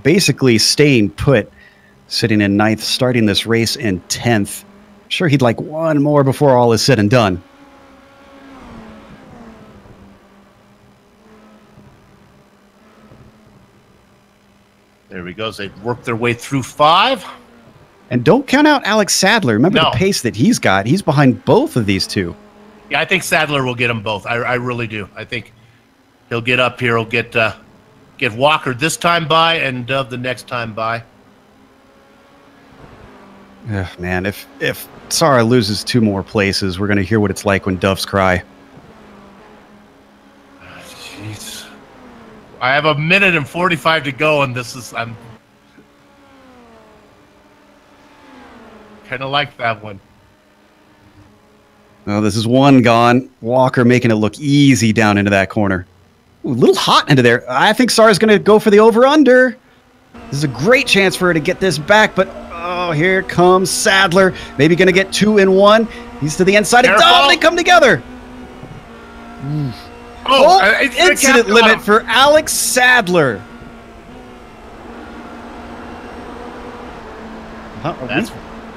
basically staying put, sitting in 9th, starting this race in 10th. Sure, he'd like one more before all is said and done. There he goes. They work their way through 5. And don't count out Alex Sadler. Remember the pace that he's got. He's behind both of these 2. Yeah, I think Sadler will get them both. I really do. I think he'll get up here. He'll get Walker this time by and Dove the next time by. Man, if Sarah loses 2 more places, we're going to hear what it's like when doves cry. Jeez. I have 1 minute and 45 to go, and I'm kind of like that one. Oh, this is 1 gone. Walker making it look easy down into that corner. Ooh, a little hot into there. I think Sarah's going to go for the over-under. This is a great chance for her to get this back, but oh, here comes Sadler. Maybe going to get 2 in 1. He's to the inside of Dove. They come together. Incident limit for Alex Sadler.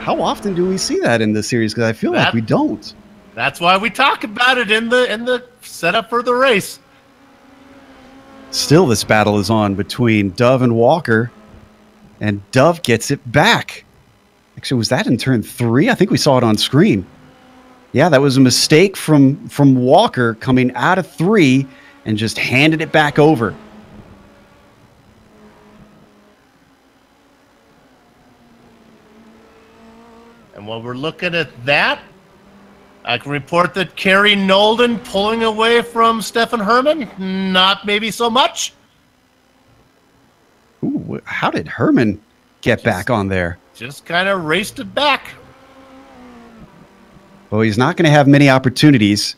How often do we see that in this series? Because I feel like we don't. That's why we talk about it in the setup for the race. Still, this battle is on between Dove and Walker, and Dove gets it back. Actually, was that in turn 3? I think we saw it on screen. Yeah, that was a mistake from Walker coming out of 3 and just handed it back over. And while we're looking at that, I can report that Kerry Nolden pulling away from Stefan Herman. Not maybe so much. Ooh, how did Herman get back on there? Just kind of raced it back. Well, he's not going to have many opportunities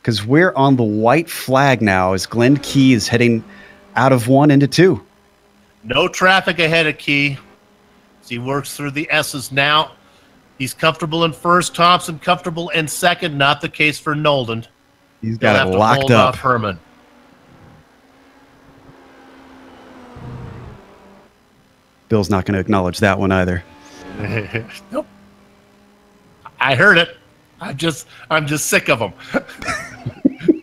because we're on the white flag now as Glenn Key is heading out of 1 into 2. No traffic ahead of Key as he works through the S's now. He's comfortable in first, Thompson comfortable in second. Not the case for Nolden. He's got it locked up. Off Herman. Bill's not going to acknowledge that one either. Nope. I heard it. I'm just sick of him.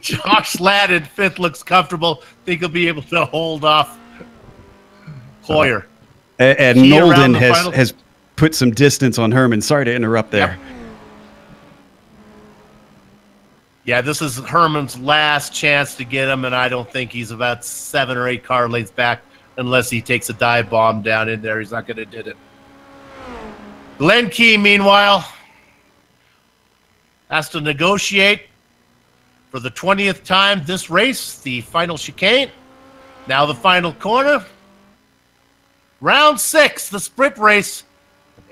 Josh Ladd in 5th looks comfortable. Think he'll be able to hold off Hoyer. And Nolden has put some distance on Herman. Sorry to interrupt there. Yep. Yeah, this is Herman's last chance to get him, and I don't think he's about 7 or 8 car lengths back unless he takes a dive bomb down in there. He's not going to do it. Glenn Key, meanwhile, has to negotiate for the 20th time this race, the final chicane. Now the final corner. Round 6, the sprint race.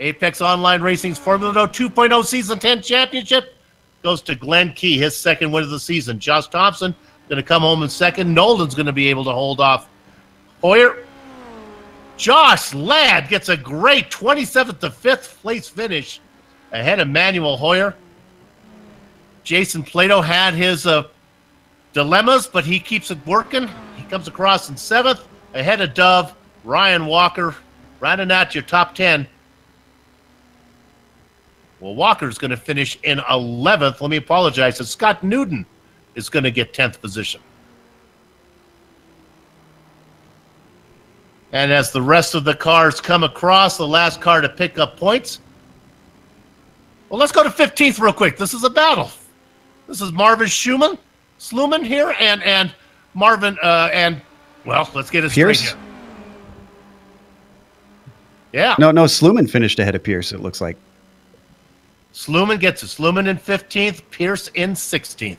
Apex Online Racing's Formula Renault 2.0 Season 10 Championship goes to Glenn Key, his second win of the season. Josh Thompson going to come home in second. Nolden's going to be able to hold off Hoyer. Josh Ladd gets a great 27th to 5th place finish ahead of Manuel Hoyer. Jason Plato had his dilemmas, but he keeps it working. He comes across in 7th ahead of Dove. Ryan Walker rounding out your top 10. Well, Walker's going to finish in 11th. Let me apologize. Scott Newton is going to get 10th position. And as the rest of the cars come across, the last car to pick up points. Well, let's go to 15th real quick. This is a battle. This is Marvin Sluman here, and Marvin, well, let's get it Pierce? straight here. Yeah. No, Sluman finished ahead of Pierce, it looks like. Sluman gets it. Sluman in 15th, Pierce in 16th.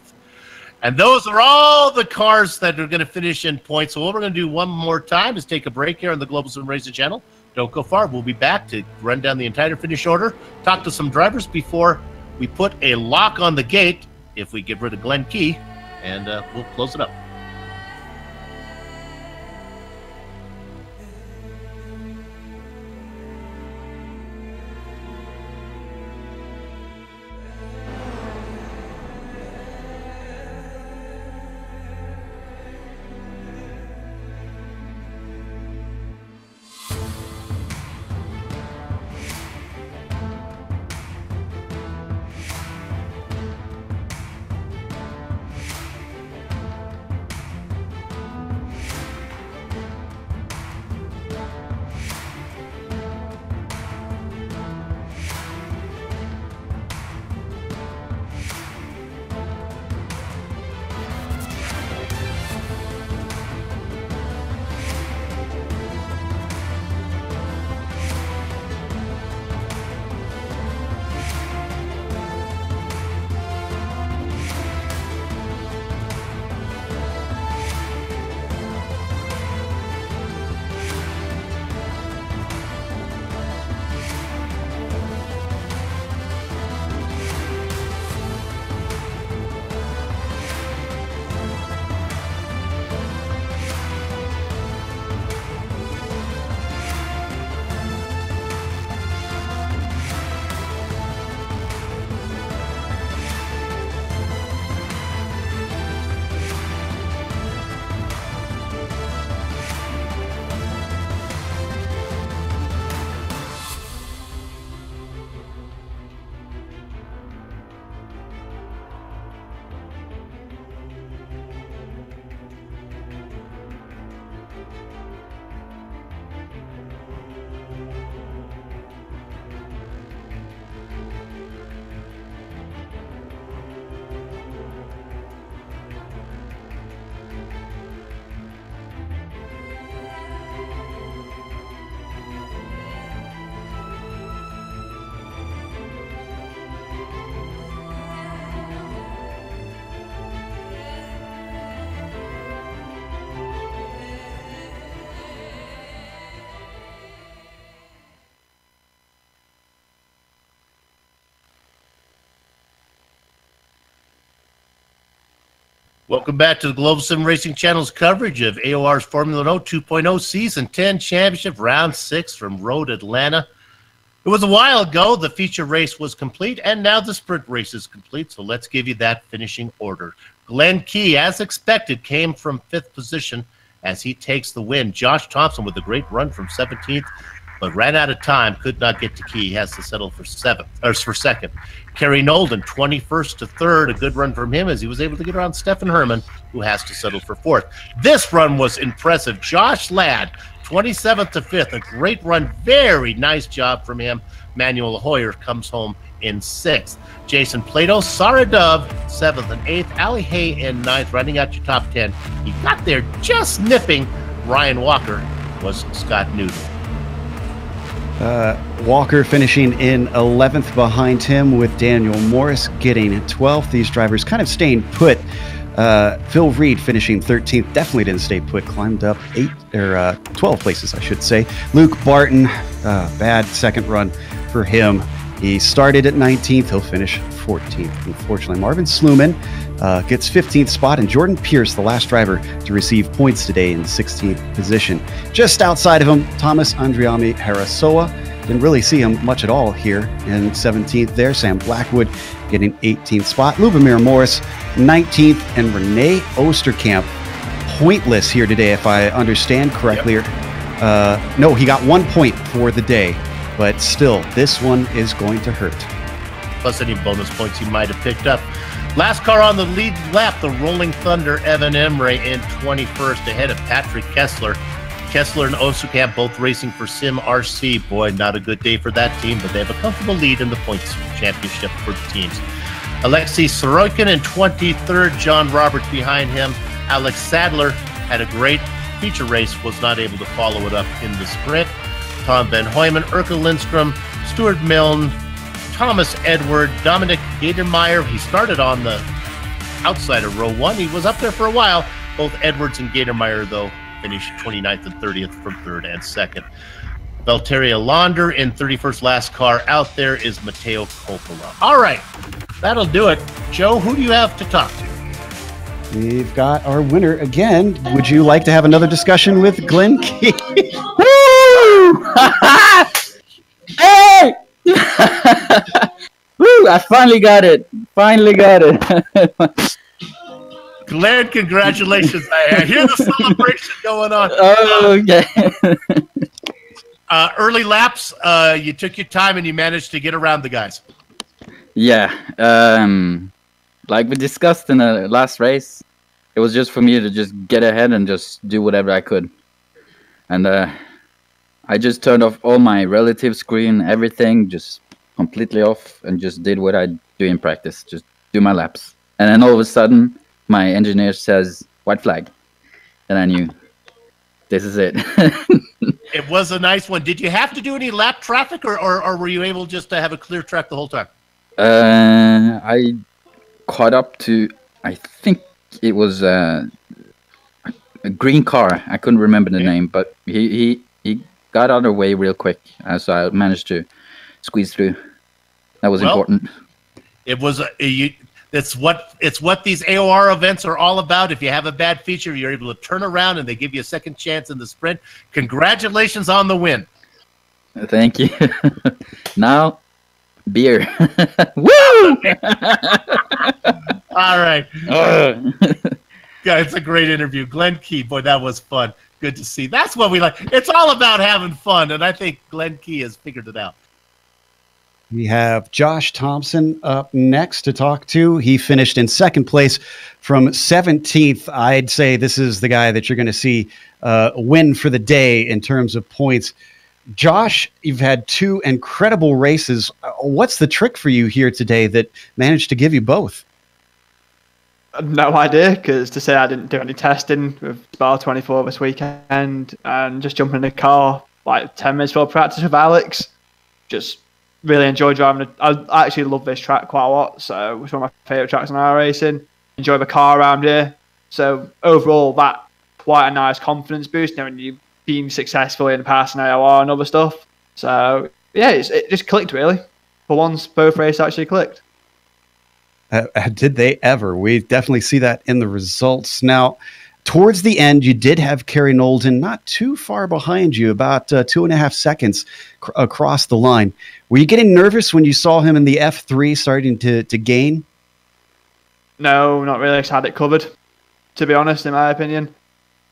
And those are all the cars that are going to finish in points. So what we're going to do one more time is take a break here on the Global Sim Racing channel. Don't go far. We'll be back to run down the entire finish order, talk to some drivers before we put a lock on the gate if we get rid of Glenn Key, and we'll close it up. Welcome back to the Global Sim Racing Channel's coverage of AOR's Formula Renault 2.0 Season 10 Championship Round 6 from Road Atlanta. It was a while ago. The feature race was complete, and now the sprint race is complete, so let's give you that finishing order. Glenn Key, as expected, came from 5th position as he takes the win. Josh Thompson with a great run from 17th, but ran out of time, could not get to Key. He has to settle for second. Kerry Nolden, 21st to 3rd, a good run from him as he was able to get around Stefan Herman, who has to settle for 4th. This run was impressive. Josh Ladd, 27th to 5th, a great run, very nice job from him. Manuel Hoyer comes home in 6th. Jason Plato, Sarah Dove, 7th and 8th. Ali Hay in 9th, running out your top 10. He got there just nipping. Ryan Walker was Scott Newton. Walker finishing in 11th behind him, with Daniel Morris getting 12th. These drivers kind of staying put. Phil Reed finishing 13th, definitely didn't stay put, climbed up 12 places, I should say. Luke Barton, bad second run for him. He started at 19th, he'll finish 14th. Unfortunately, Marvin Sluman gets 15th spot, and Jordan Pierce, the last driver to receive points today, in 16th position. Just outside of him, Thomas Andriami Harasoa. Didn't really see him much at all here in 17th there. Sam Blackwood getting 18th spot. Lubomir Morris, 19th, and Renee Osterkamp, pointless here today, if I understand correctly. Yep. No, he got 1 point for the day, but still, this one is going to hurt. Plus any bonus points he might have picked up. Last car on the lead lap, the Rolling Thunder, Evan Emre in 21st, ahead of Patrick Kessler. Kessler and Osterkamp both racing for SimRC. Boy, not a good day for that team, but they have a comfortable lead in the points championship for the teams. Alexei Sorokin in 23rd, John Roberts behind him. Alex Sadler had a great feature race, was not able to follow it up in the sprint. Tom Van Hoyman, Urkel Lindstrom, Stuart Milne, Thomas Edward, Dominic Gatermeyer. He started on the outside of row 1. He was up there for a while. Both Edwards and Gatermeyer, though, finished 29th and 30th from 3rd and 2nd. Valteria Launder in 31st, last car out there is Matteo Coppola. All right, that'll do it. Joe, who do you have to talk to? We've got our winner again. Would you like to have another discussion with Glenn Key? Woo! Hey! Woo! I finally got it. Finally got it. Glenn, congratulations. I hear the celebration going on. Oh, okay. Early laps, you took your time and you managed to get around the guys. Yeah. Like we discussed in the last race, it was just for me to just get ahead and just do whatever I could. And I just turned off all my relative screen, everything, just completely off, and just did what I do in practice, just do my laps. And then all of a sudden, my engineer says, white flag. And I knew, this is it. It was a nice one. Did you have to do any lap traffic, or were you able just to have a clear track the whole time? I caught up to, I think it was a green car. I couldn't remember the name, but he got out of the way real quick, so I managed to squeeze through. That was important. It was it's what these AOR events are all about. If you have a bad feature, you're able to turn around and they give you a second chance in the sprint. Congratulations on the win. Thank you. Now, beer. Woo! All right. Yeah, it's a great interview. Glenn Key, boy, that was fun. Good to see. That's what we like. It's all about having fun, and I think Glenn Key has figured it out. We have Josh Thompson up next to talk to. He finished in 2nd place from 17th. I'd say this is the guy that you're going to see win for the day in terms of points. Josh, you've had 2 incredible races. What's the trick for you here today that managed to give you both? No idea, because to say I didn't do any testing with Spa 24 this weekend and just jumping in the car like 10 minutes before practice with Alex, just really enjoy driving it. I actually love this track quite a lot, so it's one of my favourite tracks in iRacing. Enjoy the car around here. So overall, that's quite a nice confidence boost knowing you've been successful in passing AOR and other stuff. So yeah, it just clicked really. For once, both races actually clicked. Did they ever? We definitely see that in the results. Now, towards the end, you did have Kerry Nolden not too far behind you, about 2.5 seconds across the line. Were you getting nervous when you saw him in the F3 starting to gain? No, not really. I just had it covered, to be honest, in my opinion.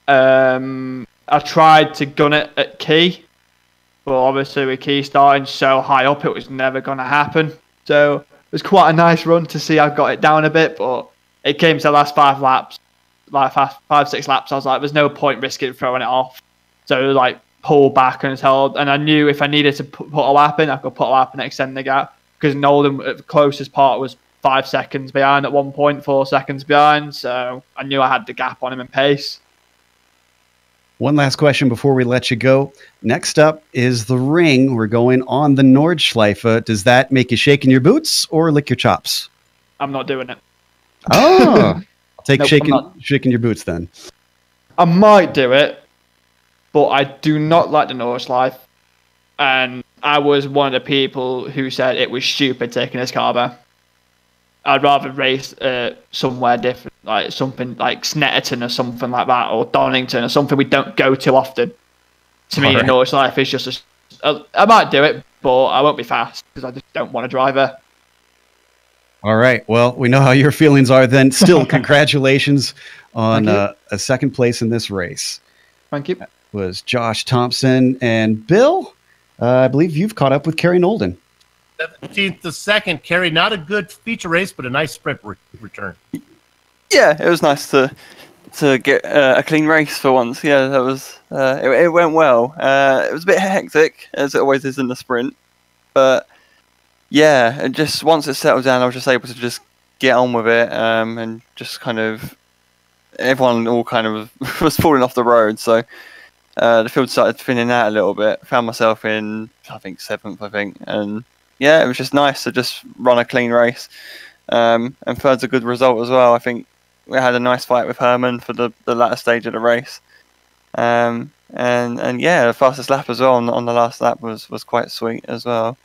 I tried to gun it at Key, but obviously with Key starting so high up, it was never going to happen. So it was quite a nice run to see I got it down a bit, but it came to the last 5 laps, like 5-6 laps. I was like, there's no point risking throwing it off. So like pull back and held, and I knew if I needed to put a lap in, I could put a lap and extend the gap, because Nolden at the closest part was 5 seconds behind at one point, 4 seconds behind. So I knew I had the gap on him in pace. One last question before we let you go. Next up is the ring. We're going on the Nordschleife. Does that make you shake in your boots or lick your chops? I'm not doing it. Oh, I'll take Nope, shaking your boots then. I might do it, but I do not like the Nordschleife. And I was one of the people who said it was stupid taking this car back. I'd rather race somewhere different, like something like Snetterton or something like that, or Donington or something we don't go to often. To me, the Nordschleife is just I might do it, but I won't be fast because I just don't want to drive her. All right. Well, we know how your feelings are then. Still, congratulations on a second place in this race. Thank you. That was Josh Thompson. And Bill, I believe you've caught up with Kerry Nolden. 17th to second. Kerry, not a good feature race, but a nice sprint return. Yeah, it was nice to get a clean race for once. Yeah, that was it went well. It was a bit hectic, as it always is in the sprint, but yeah, and just once it settled down, I was just able to just get on with it, and just kind of everyone all kind of was falling off the road, so the field started thinning out a little bit. Found myself in, I think, 7th, and yeah, it was just nice to just run a clean race, and third's a good result as well. I think we had a nice fight with Herman for the latter stage of the race, and yeah, the fastest lap as well on the last lap was quite sweet as well.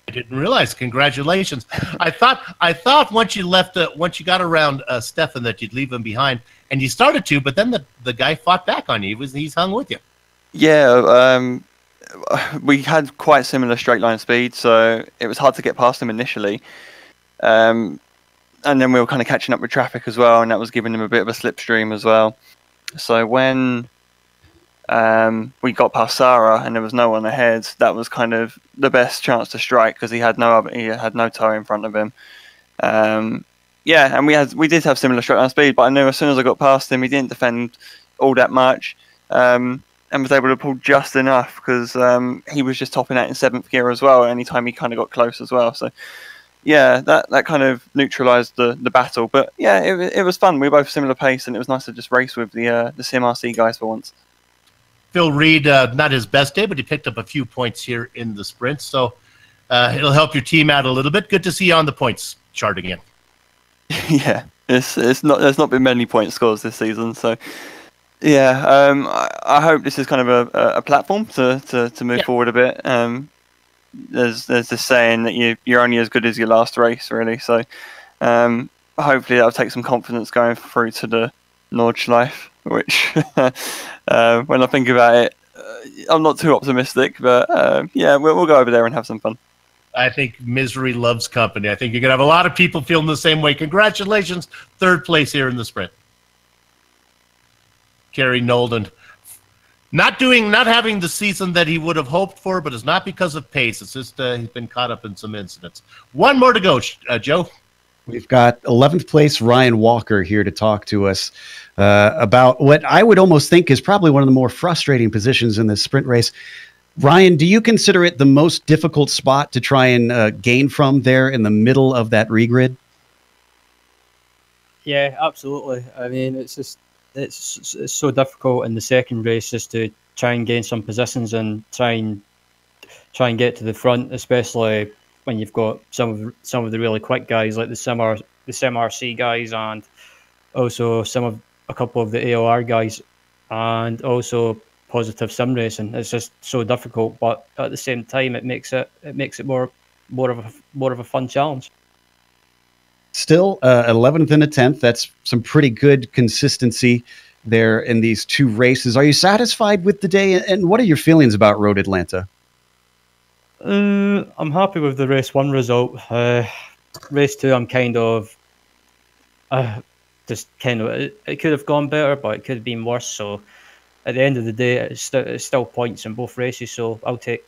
I didn't realize. Congratulations! I thought once you got around Stefan that you'd leave him behind, and you started to, but then the guy fought back on you. He's hung with you. Yeah, we had quite similar straight line speed, so it was hard to get past him initially. And then we were kind of catching up with traffic as well, and that was giving him a bit of a slipstream as well. So when we got past Sarah and there was no one ahead, that was kind of the best chance to strike, because he had no toe in front of him. Yeah, and we did have similar straight line speed, but I knew as soon as I got past him, he didn't defend all that much. And was able to pull just enough, because he was just topping out in 7th gear as well anytime he kind of got close as well. So yeah, that kind of neutralised the battle. But yeah, it was fun. We were both similar pace, and it was nice to just race with the SimRC guys for once. Phil Reed, not his best day, but he picked up a few points here in the sprint, so it'll help your team out a little bit. Good to see you on the points chart again. Yeah, there's not been many point scores this season, so yeah, I hope this is kind of a platform to move forward a bit. There's this saying that you're only as good as your last race, really. So hopefully that'll take some confidence going through to the Nordschleife, which when I think about it, I'm not too optimistic, but yeah, we'll go over there and have some fun. I think misery loves company. I think you're going to have a lot of people feeling the same way. Congratulations, 3rd place here in the sprint. Kerry Nolden, not having the season that he would have hoped for, but it's not because of pace. It's just he's been caught up in some incidents. One more to go, Joe. We've got 11th place Ryan Walker here to talk to us about what I would almost think is probably one of the more frustrating positions in this sprint race. Ryan, do you consider it the most difficult spot to try and gain from there in the middle of that regrid? Yeah, absolutely. I mean, it's so difficult in the second race just to try and gain some positions and try and get to the front, especially when you've got some of the really quick guys like the SimRC guys, and also a couple of the AOR guys, and also positive sim racing. It's just so difficult, but at the same time, it makes it more of a fun challenge. still 11th and a 10th. That's some pretty good consistency there in these two races. Are you satisfied with the day? And what are your feelings about Road Atlanta? I'm happy with the race 1 result. Race 2, I'm kind of it could have gone better, but it could have been worse. So at the end of the day, it's still points in both races. So I'll take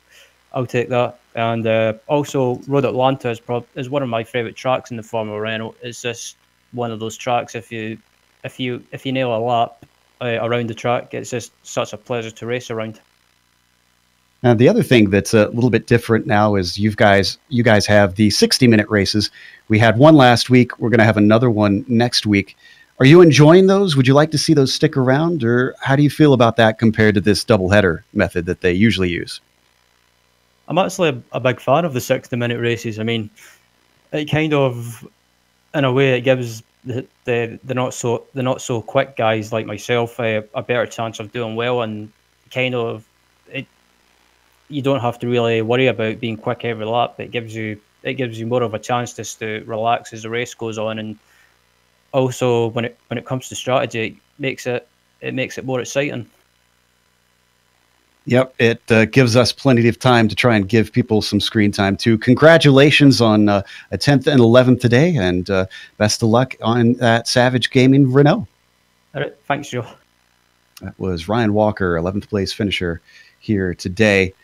that. And also, Road Atlanta is one of my favourite tracks in the Formula Renault. It's just one of those tracks. If you nail a lap around the track, it's just such a pleasure to race around. Now, the other thing that's a little bit different now is you guys have the 60-minute races. We had one last week. We're going to have another one next week. Are you enjoying those? Would you like to see those stick around, or how do you feel about that compared to this doubleheader method that they usually use? I'm actually a big fan of the 60-minute races. I mean, it kind of, in a way, it gives the not so quick guys like myself a better chance of doing well, and kind of you don't have to really worry about being quick every lap. It gives you more of a chance just to relax as the race goes on, and also when it comes to strategy, it makes it more exciting. Yep, it gives us plenty of time to try and give people some screen time too. Congratulations on a 10th and 11th today, and best of luck on that Savage Gaming Renault. All right, thanks, Joe. That was Ryan Walker, 11th place finisher here today.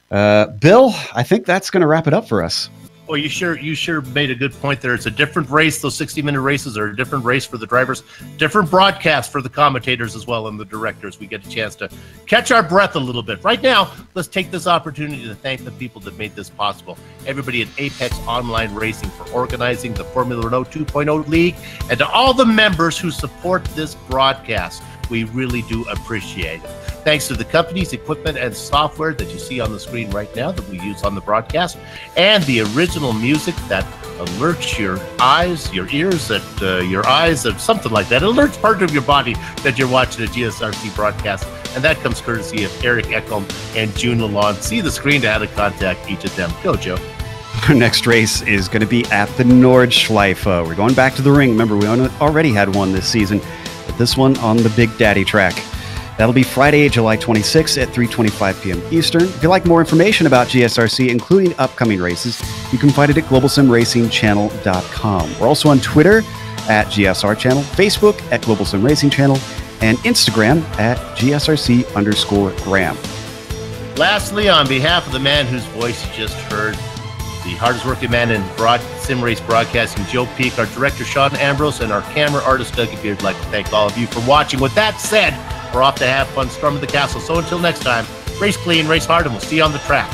Bill, I think that's going to wrap it up for us. Well, you sure made a good point there. It's a different race. Those 60-minute races are a different race for the drivers, different broadcast for the commentators as well, and the directors. We get a chance to catch our breath a little bit. Right now, let's take this opportunity to thank the people that made this possible. Everybody at Apex Online Racing for organizing the Formula Renault 2.0 League, and to all the members who support this broadcast. We really do appreciate it. Thanks to the companies, equipment, and software that you see on the screen right now that we use on the broadcast, and the original music that alerts your eyes, your ears, your eyes, of something like that. It alerts part of your body that you're watching a GSRC broadcast, and that comes courtesy of Eric Ekholm and June Lalonde. See the screen to how to contact each of them. Go, Joe. Our next race is going to be at the Nordschleife. We're going back to the ring. Remember, we already had one this season, but this one on the Big Daddy track. That'll be Friday, July 26th at 3:25 p.m. Eastern. If you'd like more information about GSRC, including upcoming races, you can find it at globalsimracingchannel.com. We're also on Twitter at GSR Channel, Facebook at Global Sim Racing Channel, and Instagram at GSRC_Graham. Lastly, on behalf of the man whose voice you just heard, the hardest working man in sim race broadcasting, Joe Peak, our director, Sean Ambrose, and our camera artist, Dougie Beard, I'd like to thank all of you for watching. With that said, we're off to have fun storming the castle. So until next time, race clean, race hard, and we'll see you on the track.